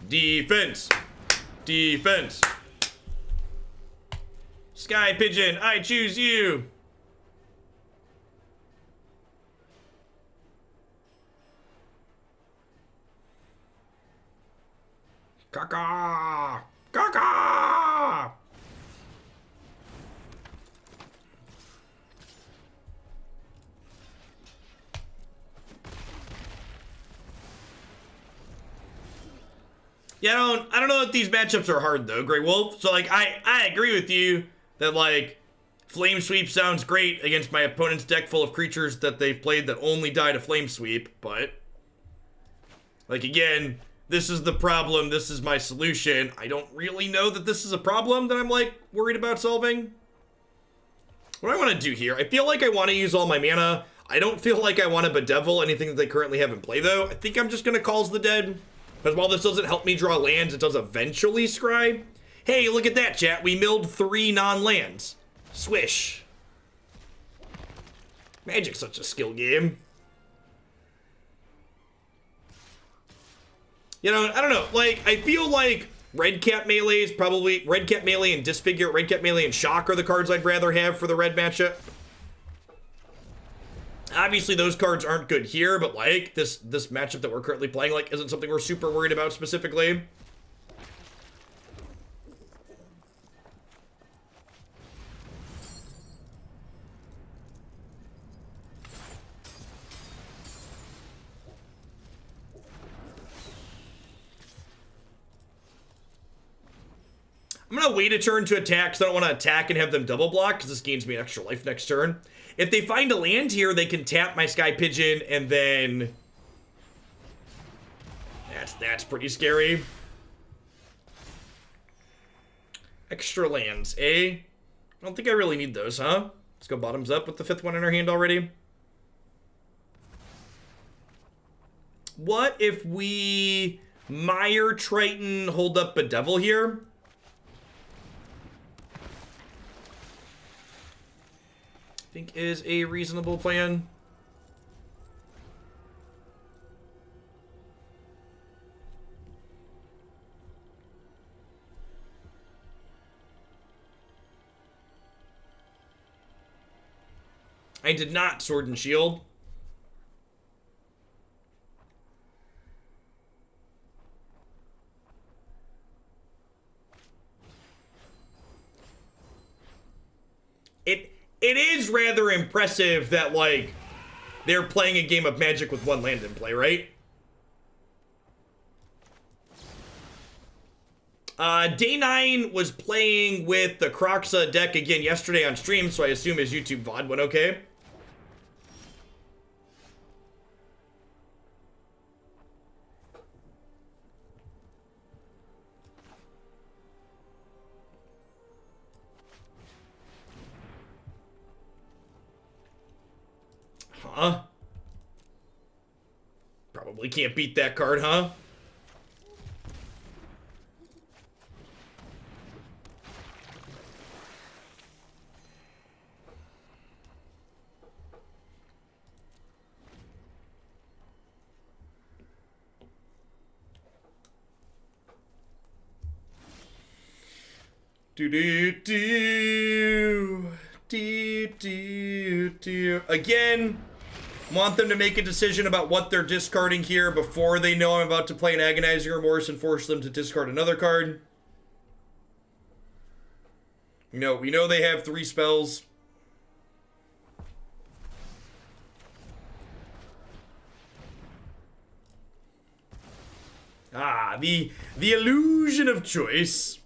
Defense. Defense. Sky Pigeon, I choose you. Caca! Caca! Yeah, I don't know if these matchups are hard though, Grey Wolf. So like I agree with you that like Flame Sweep sounds great against my opponent's deck full of creatures that they've played that only die to Flame Sweep, but like again, this is the problem, this is my solution. I don't really know that this is a problem that I'm, like, worried about solving. What do I want to do here? I feel like I want to use all my mana. I don't feel like I want to Bedevil anything that they currently have in play, though. I think I'm just going to Calls the Dead. Because while this doesn't help me draw lands, it does eventually scry. Hey, look at that, chat. We milled 3 non-lands. Swish. Magic's such a skill game. You know, I don't know. Like, I feel like Redcap Melee is probably... Redcap Melee and Disfigure, Redcap Melee and Shock are the cards I'd rather have for the red matchup. Obviously, those cards aren't good here, but, like, this matchup that we're currently playing, like, isn't something we're super worried about specifically. I'm gonna wait a turn to attack because I don't want to attack and have them double block because this gains me an extra life next turn. If they find a land here, they can tap my Sky Pigeon and then... That's pretty scary. Extra lands, eh? I don't think I really need those, huh? Let's go bottoms up with the 5th one in our hand already. What if we Mire Triton hold up Bedevil here? I think is a reasonable plan. I did not Sword and Shield. It is rather impressive that, like, they're playing a game of Magic with one land in play, right? Day 9 was playing with the Kroxa deck again yesterday on stream, so I assume his YouTube VOD went okay. Huh? Probably can't beat that card, huh? Again, want them to make a decision about what they're discarding here before they know I'm about to play an Agonizing Remorse and force them to discard another card. You know, we know they have 3 spells. Ah, the illusion of choice.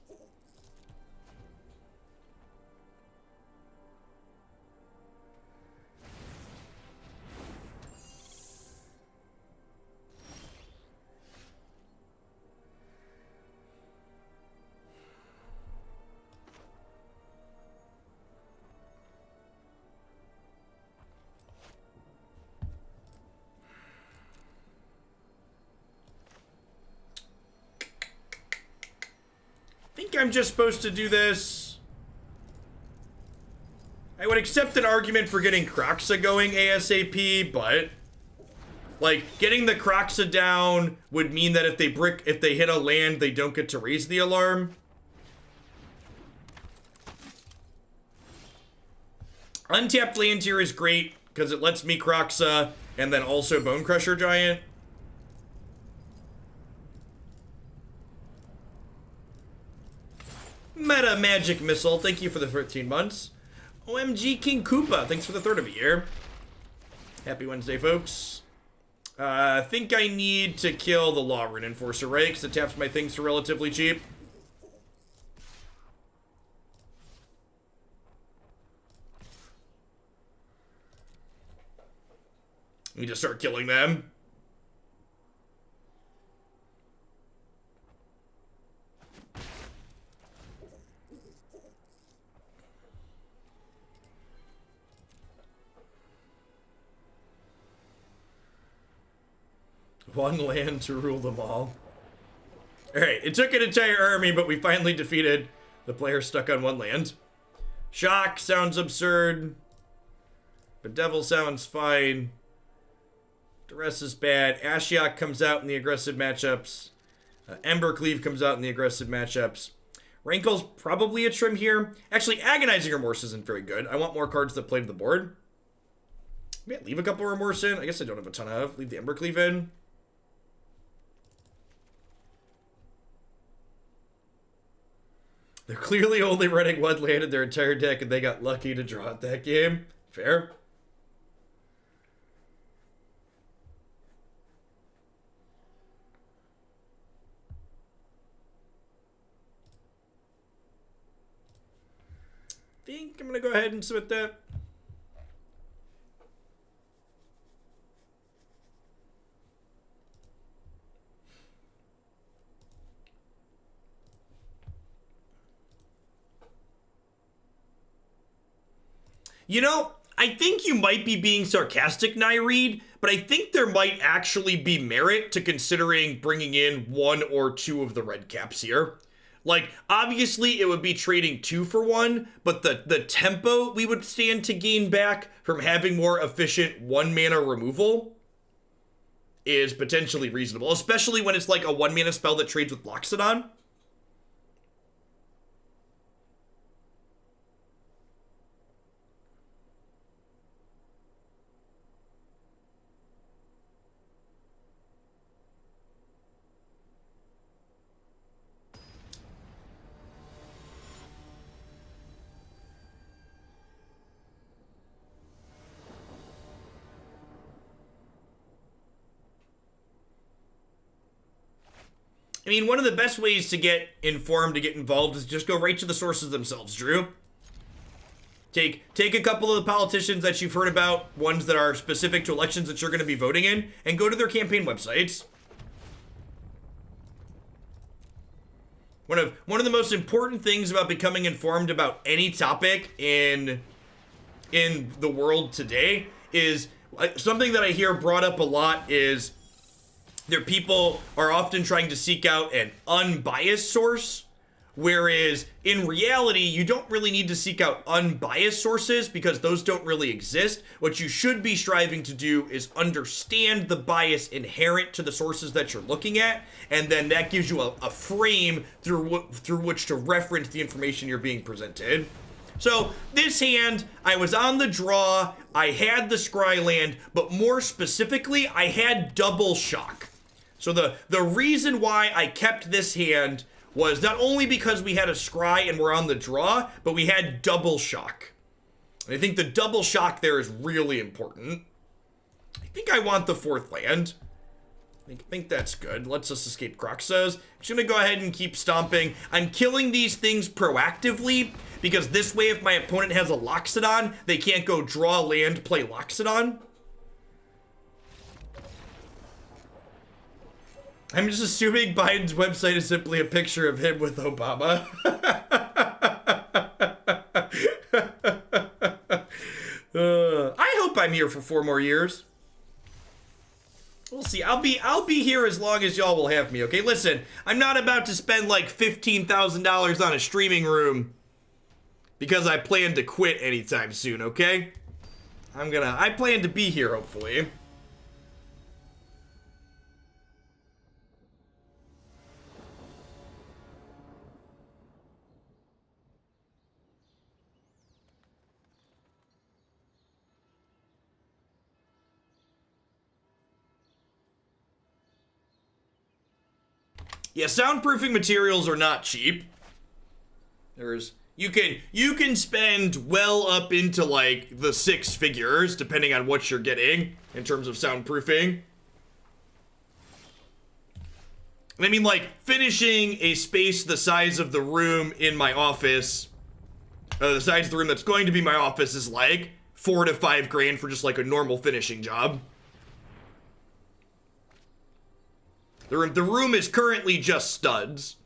I'm just supposed to do this. I would accept an argument for getting Kroxa going ASAP, but like getting the Kroxa down would mean that if they hit a land, they don't get to raise the alarm. Untapped land here is great because it lets me Kroxa and then also Bonecrusher Giant. Meta Magic Missile, thank you for the 13 months. OMG King Koopa, thanks for the 3rd of a year. Happy Wednesday, folks. I think I need to kill the Law Rune Enforcer, right? Because it taps my things for relatively cheap. Need to start killing them. One land to rule them all. Alright, it took an entire army, but we finally defeated the player stuck on one land. Shock sounds absurd. Bedevil sounds fine. Duress is bad. Ashiok comes out in the aggressive matchups. Embercleave comes out in the aggressive matchups. Rankle's probably a trim here. Actually, Agonizing Remorse isn't very good. I want more cards that play to the board. Maybe leave a couple Remorse in. I guess I don't have a ton of. Leave the Embercleave in. They're clearly only running one land in their entire deck, and they got lucky to draw it that game. Fair. I think I'm going to go ahead and submit that. You know, I think you might be being sarcastic, Nyreed, but I think there might actually be merit to considering bringing in one or two of the red caps here. Like, obviously, it would be trading 2 for 1, but the tempo we would stand to gain back from having more efficient 1-mana removal is potentially reasonable, especially when it's like a 1-mana spell that trades with Loxodon. I mean, one of the best ways to get informed, to get involved, is just go right to the sources themselves, Drew. Take a couple of the politicians that you've heard about, ones that are specific to elections that you're going to be voting in, and go to their campaign websites. One of the most important things about becoming informed about any topic in the world today is something that I hear brought up a lot is their people are often trying to seek out an unbiased source, whereas in reality, you don't really need to seek out unbiased sources because those don't really exist. What you should be striving to do is understand the bias inherent to the sources that you're looking at, and then that gives you a frame through which to reference the information you're being presented. So this hand, I was on the draw, I had the Scry land, but more specifically, I had double shock. So the reason why I kept this hand was not only because we had a Scry and we're on the draw, but we had double shock. And I think the double shock there is really important. I think I want the 4th land. I think that's good. Let's just escape Kroxas. I'm just gonna go ahead and keep stomping. I'm killing these things proactively because this way if my opponent has a Loxodon, they can't go draw land, play Loxodon. I'm just assuming Biden's website is simply a picture of him with Obama. I hope I'm here for 4 more years. We'll see. I'll be here as long as y'all will have me, okay? Listen, I'm not about to spend like $15,000 on a streaming room because I plan to quit anytime soon, okay? I plan to be here, hopefully. Yeah, soundproofing materials are not cheap. You can spend well up into like the 6 figures depending on what you're getting in terms of soundproofing. I mean, like finishing a space the size of the room in my office, the size of the room that's going to be my office is like $4 to $5 grand for just like a normal finishing job. The room is currently just studs.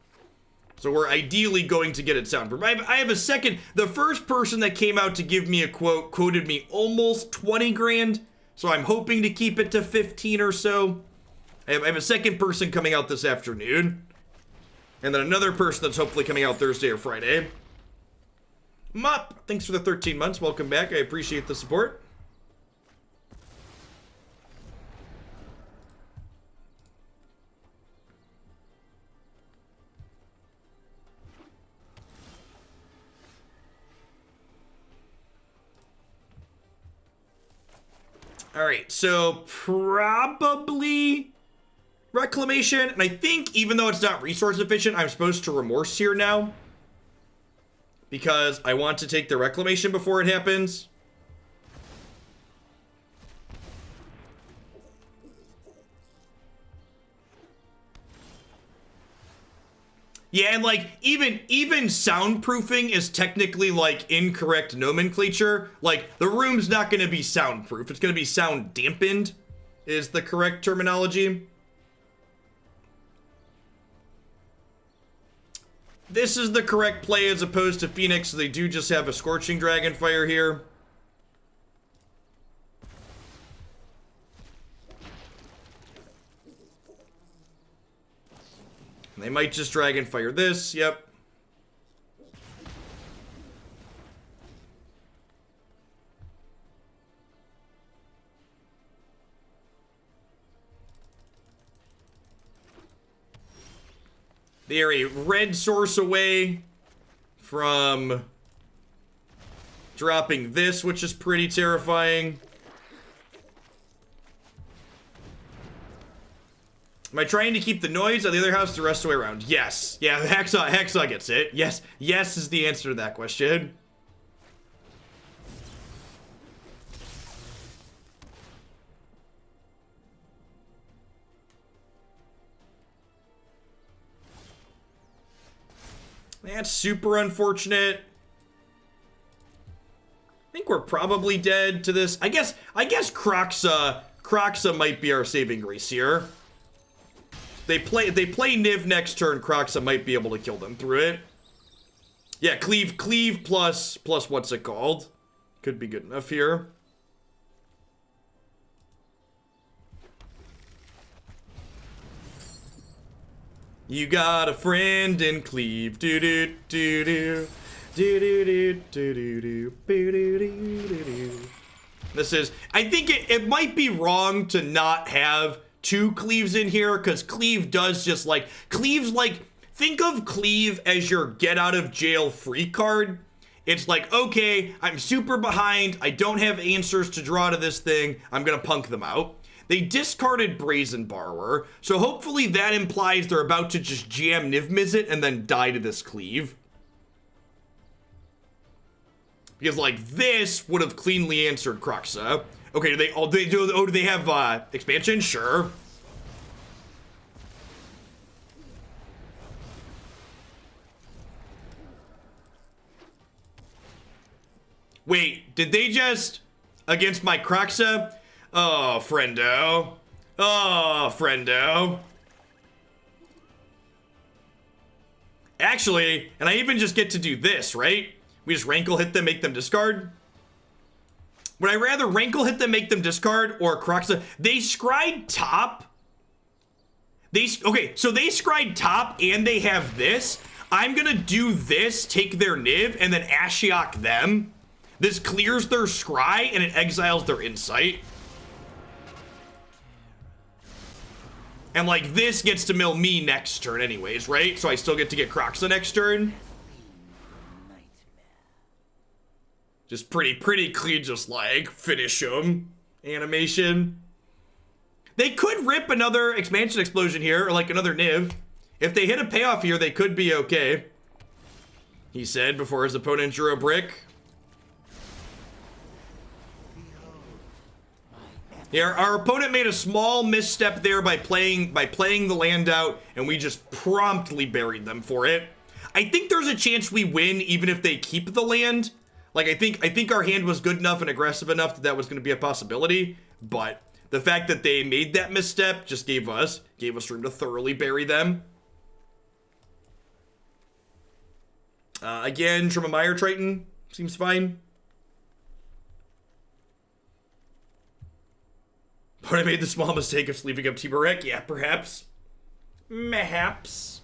So we're ideally going to get it soundproof. I have a second. The first person that came out to give me a quote quoted me almost 20 grand. So I'm hoping to keep it to 15 or so. I have a second person coming out this afternoon. And then another person that's hopefully coming out Thursday or Friday. Mop, thanks for the 13 months. Welcome back. I appreciate the support. All right, so probably Reclamation. And I think even though it's not resource efficient, I'm supposed to Remorse here now. Because I want to take the Reclamation before it happens. Yeah, and like even soundproofing is technically like incorrect nomenclature. Like the room's not going to be soundproof. It's going to be sound dampened is the correct terminology. This is the correct play as opposed to Phoenix. They do just have a Scorching Dragonfire here. They might just Dragonfire this, yep. They are a red source away from dropping this, which is pretty terrifying. Am I trying to keep the noise on the other house the rest of the way around? Yes. Yeah, Hexa gets it. Yes. Yes is the answer to that question. That's super unfortunate. I think we're probably dead to this. I guess Kroxa might be our saving grace here. They play Niv next turn, Kroxa might be able to kill them through it. Yeah, cleave plus what's it called? Could be good enough here. You got a friend in cleave. Do do do do. Do do do do do do. Do do do do. This is, I think it might be wrong to not have two cleaves in here, because cleave does just like, cleave's like, think of cleave as your get out of jail free card. It's like, okay, I'm super behind, I don't have answers to draw to this thing, I'm gonna punk them out. They discarded Brazen Borrower, so hopefully that implies they're about to just jam Niv Mizzet and then die to this cleave. Because like this would have cleanly answered Kroxa. Okay, do they have expansion? Sure. Wait, did they just against my Kroxa? Oh, friendo. Oh, friendo. Actually, and I even just get to do this, right? We just Rankle hit them, make them discard. Would I rather Rankle hit them, make them discard, or Kroxa? They scryed top. Okay, so they scryed top and they have this. I'm gonna do this, take their Niv, and then Ashiok them. This clears their scry and it exiles their insight. And like this gets to mill me next turn anyways, right? So I still get to get Kroxa next turn. Just pretty clean, just like finish them. Animation. They could rip another expansion explosion here, or like another Niv. If they hit a payoff here, they could be okay. He said before his opponent drew a brick. Yeah, our opponent made a small misstep there by playing the land out, and we just promptly buried them for it. I think there's a chance we win even if they keep the land. Like I think our hand was good enough and aggressive enough that that was going to be a possibility, but the fact that they made that misstep just gave us room to thoroughly bury them. Again, from a Mire Triton seems fine. But I made the small mistake of sleeving up Tymaret. Yeah, perhaps. Mayhaps.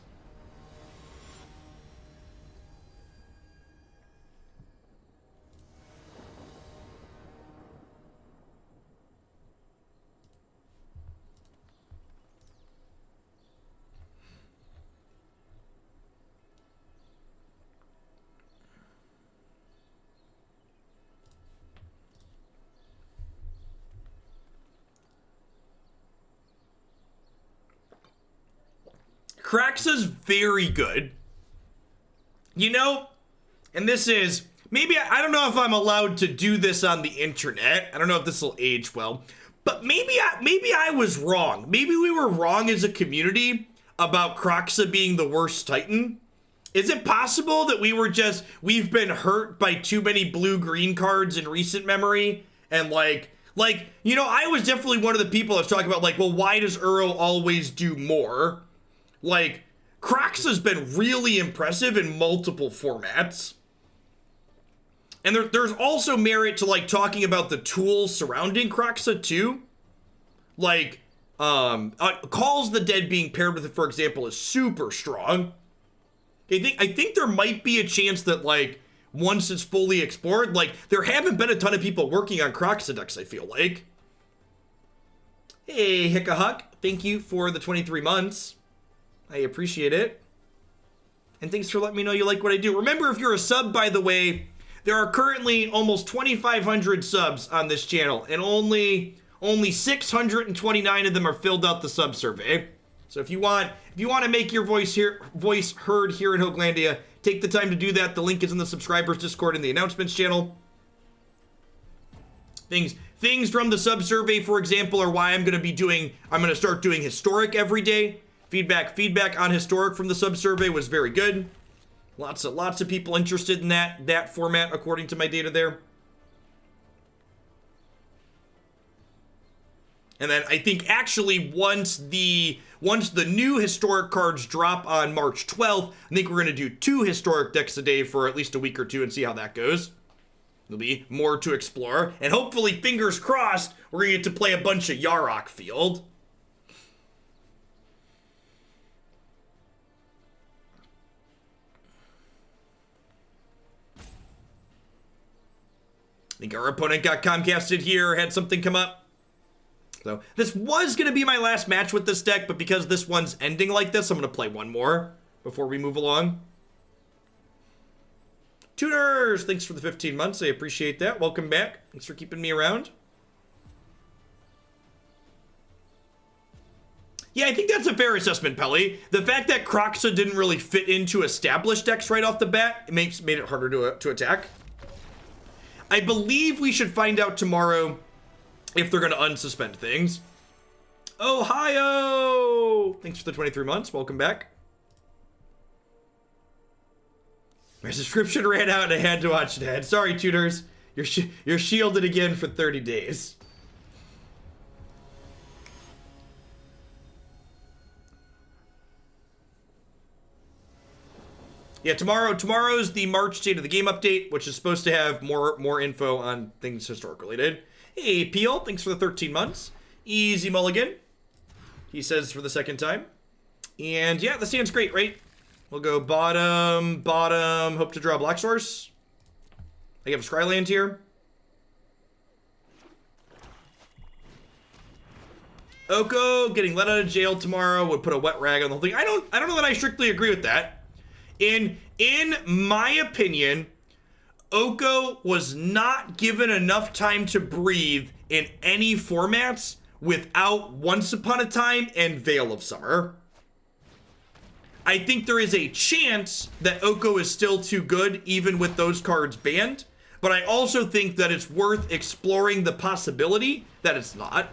Kroxa's very good. You know, and this is, maybe, I don't know if I'm allowed to do this on the internet. I don't know if this will age well. But maybe I was wrong. Maybe we were wrong as a community about Kroxa being the worst Titan. Is it possible that we've been hurt by too many blue-green cards in recent memory? And like, you know, I was definitely one of the people that was talking about, like, well, why does Uro always do more? Like, Kroxa's been really impressive in multiple formats. And there's also merit to, like, talking about the tools surrounding Kroxa, too. Like, Calls the Dead being paired with it, for example, is super strong. I think there might be a chance that, like, once it's fully explored, like, there haven't been a ton of people working on Kroxa decks, I feel like. Hey, Hickahuck, thank you for the 23 months. I appreciate it. And thanks for letting me know you like what I do. Remember, if you're a sub, by the way, there are currently almost 2,500 subs on this channel, and only 629 of them are filled out the sub survey. So if you want to make your voice heard here in Hoaglandia, take the time to do that. The link is in the subscribers Discord and the announcements channel. Things from the sub survey, for example, are why I'm going to start doing historic every day. Feedback on historic from the sub survey was very good. Lots of people interested in that format according to my data there. And then I think actually once the new historic cards drop on March 12th, I think we're going to do 2 historic decks a day for at least a week or 2 and see how that goes. There'll be more to explore. And hopefully, fingers crossed, we're going to get to play a bunch of Yarok Field. I think our opponent got Comcasted here, had something come up. So this was going to be my last match with this deck, but because this one's ending like this, I'm going to play one more before we move along. Tuners, thanks for the 15 months. I appreciate that. Welcome back. Thanks for keeping me around. Yeah, I think that's a fair assessment, Pelly. The fact that Kroxa didn't really fit into established decks right off the bat, it made it harder to attack. I believe we should find out tomorrow if they're going to unsuspend things. Ohio! Thanks for the 23 months. Welcome back. My subscription ran out and I had to watch it ahead. Sorry, tutors. You're shielded again for 30 days. Yeah, tomorrow's the March State of the Game update, which is supposed to have more info on things historic related. Hey, Peel, thanks for the 13 months. Easy mulligan, he says for the second time. And yeah, this hand's great, right? We'll go bottom, hope to draw a black source. I have a Scryland here. Oko getting let out of jail tomorrow would put a wet rag on the whole thing. I don't know that I strictly agree with that. In my opinion, Oko was not given enough time to breathe in any formats without Once Upon a Time and Veil of Summer. I think there is a chance that Oko is still too good even with those cards banned, but I also think that it's worth exploring the possibility that it's not.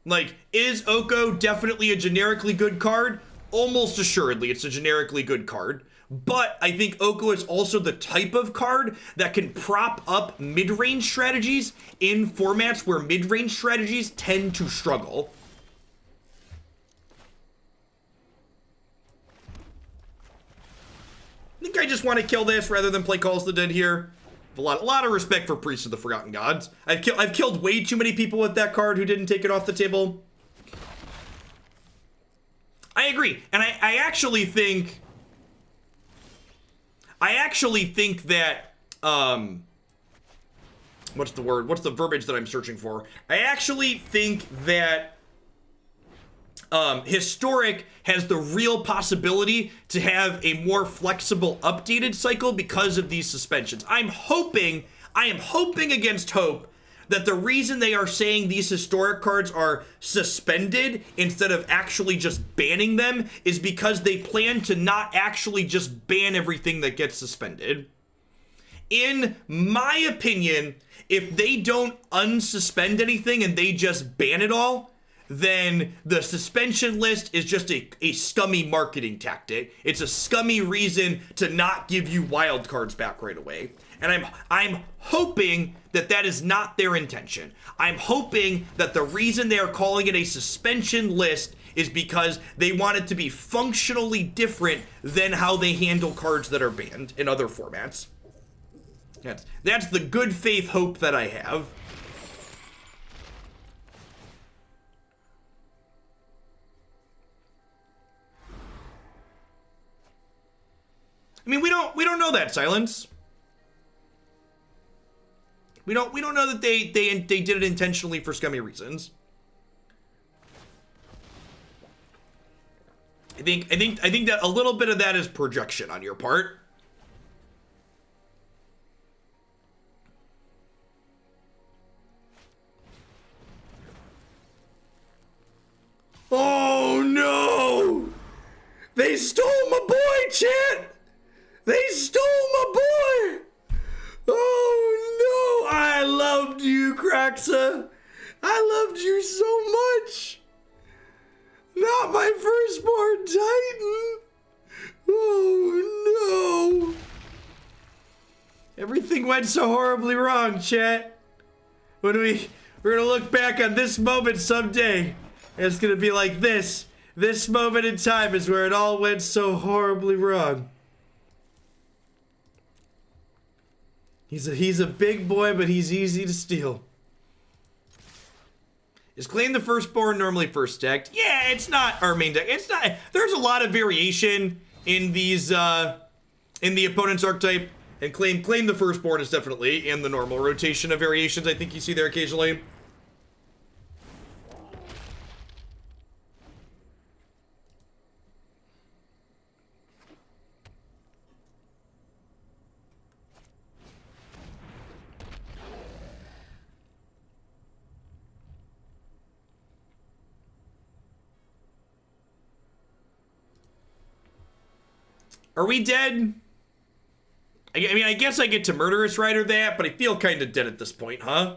Like, is Oko definitely a generically good card? Almost assuredly, it's a generically good card. But I think Oko is also the type of card that can prop up mid-range strategies in formats where mid-range strategies tend to struggle. I think I just want to kill this rather than play Calls the Dead here. A lot of respect for Priests of the Forgotten Gods. I've killed way too many people with that card who didn't take it off the table. I agree, and I actually think that what's the word? What's the verbiage that I'm searching for? I actually think that Historic has the real possibility to have a more flexible updated cycle because of these suspensions. I am hoping against hope that the reason they are saying these historic cards are suspended instead of actually just banning them is because they plan to not actually just ban everything that gets suspended. In my opinion, if they don't unsuspend anything and they just ban it all, then the suspension list is just a scummy marketing tactic. It's a scummy reason to not give you wild cards back right away. And I'm hoping that that is not their intention. I'm hoping that the reason they are calling it a suspension list is because they want it to be functionally different than how they handle cards that are banned in other formats. That's the good faith hope that I have. I mean, we don't know that, Silence. We don't know that they did it intentionally for scummy reasons. I think that a little bit of that is projection on your part. Oh no! They stole my boy, chat! They stole my boy! Oh no! I loved you, Kroxa! I loved you so much! Not my firstborn Titan! Oh no! Everything went so horribly wrong, chat. We're gonna look back on this moment someday. And it's gonna be like this. This moment in time is where it all went so horribly wrong. He's a big boy, but he's easy to steal. Is Claim the Firstborn normally first decked? Yeah, it's not our main deck. It's not. There's a lot of variation in these in the opponent's archetype, and claim the Firstborn is definitely in the normal rotation of variations. I think you see there occasionally. Are we dead? I mean, I guess I get to Murderous Rider that, but I feel kind of dead at this point, huh?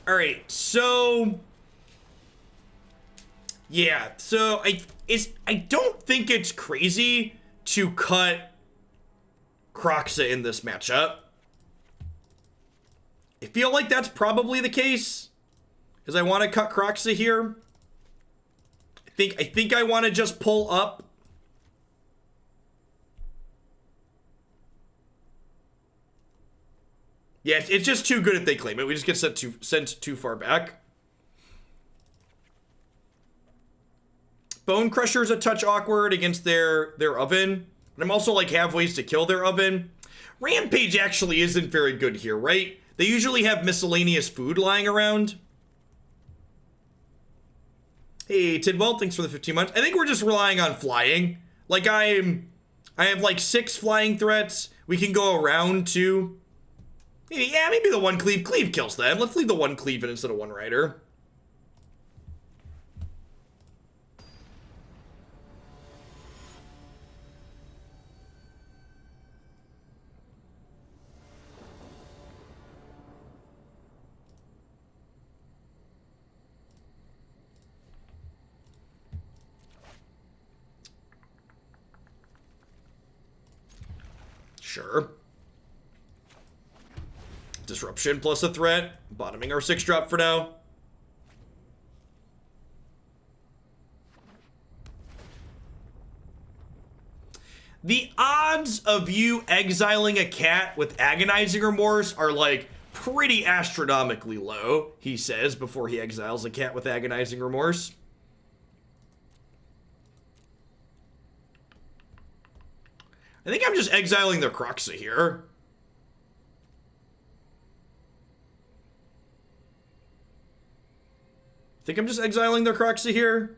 All right, so yeah, so I don't think it's crazy to cut Kroxa in this matchup. I feel like that's probably the case, because I want to cut Kroxa here. I think I want to just pull up. Yeah, it's just too good if they claim it. We just get sent too far back. Bonecrusher is a touch awkward against their oven. And I'm also like have ways to kill their oven. Rampage actually isn't very good here, right? They usually have miscellaneous food lying around. Hey, Tidwell, thanks for the 15 months. I think we're just relying on flying. Like I have like 6 flying threats. We can go around to. Yeah, maybe the one cleave. Cleave kills them. Let's leave the one cleave in instead of one rider. Sure. Disruption plus a threat. Bottoming our 6-drop for now. The odds of you exiling a cat with Agonizing Remorse are like pretty astronomically low, he says before he exiles a cat with Agonizing Remorse. I think I'm just exiling their Kroxa here. I think I'm just exiling their Kroxa here.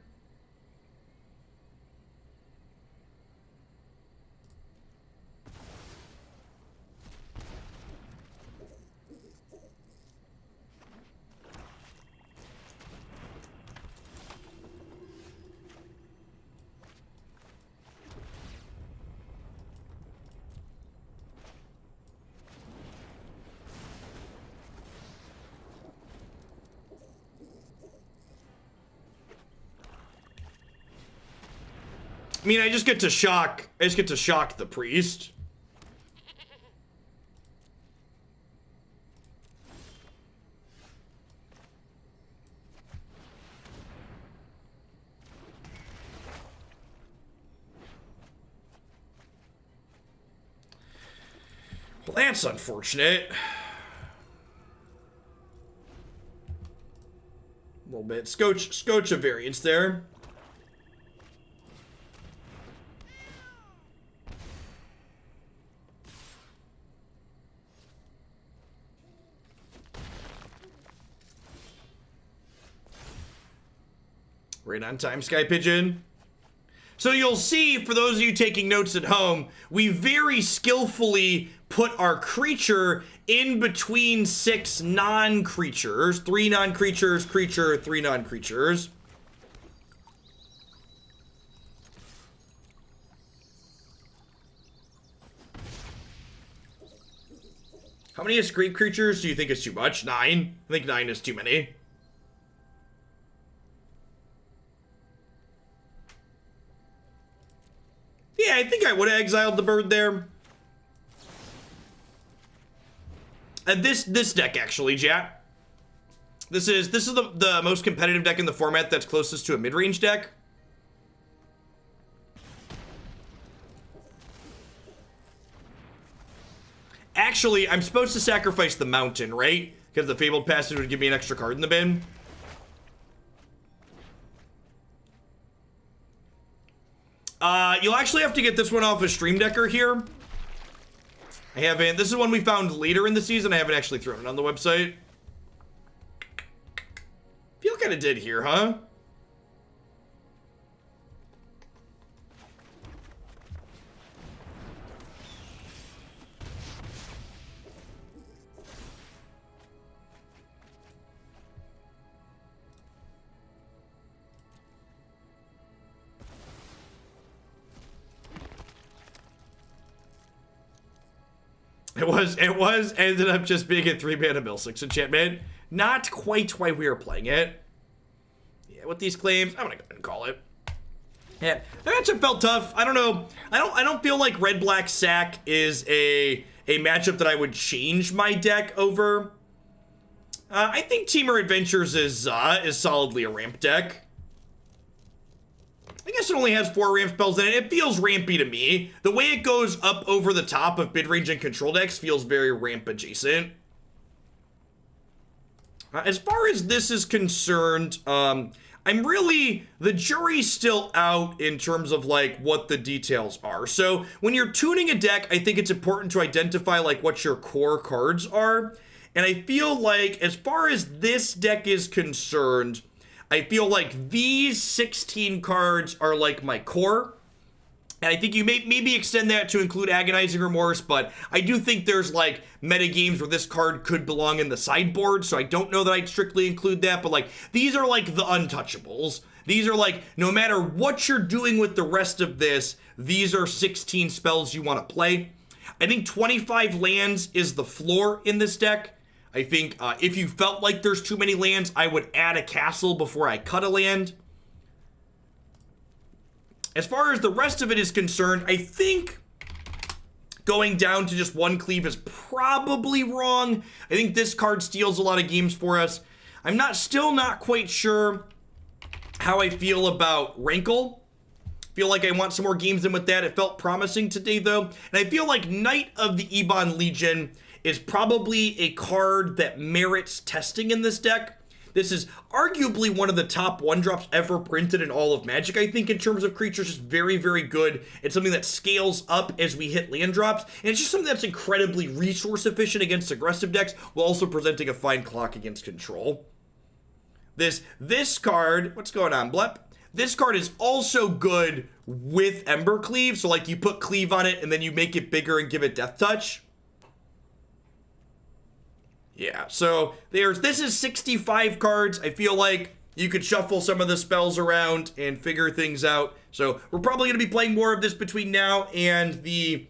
I mean, I just get to shock the priest. Well, that's unfortunate. A little bit. Scotch of variance there. Right on time, Sky Pigeon. So you'll see, for those of you taking notes at home, we very skillfully put our creature in between 6 non-creatures. 3 non-creatures, creature, 3 non-creatures. How many escape creatures do you think is too much? 9? I think 9 is too many. Yeah, I think I would have exiled the bird there. And this deck, actually, Jack. This is the most competitive deck in the format that's closest to a mid-range deck. Actually, I'm supposed to sacrifice the mountain, right? Because the Fabled Passage would give me an extra card in the bin. You'll actually have to get this one off a Stream Decker here. I haven't. This is one we found later in the season. I haven't actually thrown it on the website. Feel kind of dead here, huh? It ended up just being a 3-mana mill 6 enchantment. Not quite why we were playing it. Yeah, with these claims, I'm gonna go ahead and call it. Yeah, the matchup felt tough. I don't know. I don't feel like red-black sack is a matchup that I would change my deck over. I think Temur Adventures is solidly a ramp deck. I guess it only has 4 ramp spells in it. It feels rampy to me. The way it goes up over the top of mid-range and control decks feels very ramp adjacent. As far as this is concerned, the jury's still out in terms of like what the details are. So when you're tuning a deck, I think it's important to identify like what your core cards are. And I feel like as far as this deck is concerned, I feel like these 16 cards are like my core. And I think you may maybe extend that to include Agonizing Remorse, but I do think there's like meta games where this card could belong in the sideboard, so I don't know that I'd strictly include that, but like these are like the untouchables. These are like, no matter what you're doing with the rest of this, these are 16 spells you want to play. I think 25 lands is the floor in this deck. I think if you felt like there's too many lands, I would add a castle before I cut a land. As far as the rest of it is concerned, I think going down to just 1 cleave is probably wrong. I think this card steals a lot of games for us. I'm still not quite sure how I feel about Rankle. Feel like I want some more games in with that. It felt promising today, though. And I feel like Knight of the Ebon Legion is probably a card that merits testing in this deck. This is arguably one of the top 1-drops ever printed in all of Magic, I think, in terms of creatures. Just very, very good. It's something that scales up as we hit land drops, and it's just something that's incredibly resource efficient against aggressive decks, while also presenting a fine clock against control. This card, what's going on, Blep? This card is also good with Embercleave, so like you put Cleave on it, and then you make it bigger and give it Death Touch. Yeah, so this is 65 cards. I feel like you could shuffle some of the spells around and figure things out. So we're probably going to be playing more of this between now and the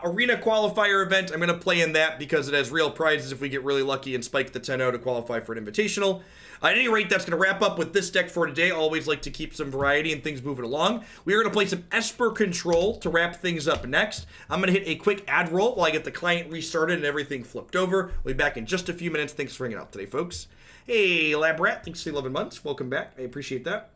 Arena qualifier event. I'm going to play in that because it has real prizes if we get really lucky and spike the 10-0 to qualify for an invitational. At any rate, that's going to wrap up with this deck for today. Always like to keep some variety and things moving along. We are going to play some Esper Control to wrap things up next. I'm going to hit a quick ad roll while I get the client restarted and everything flipped over. We'll be back in just a few minutes. Thanks for hanging out today, folks. Hey, Lab Rat. Thanks for the 11 months. Welcome back. I appreciate that.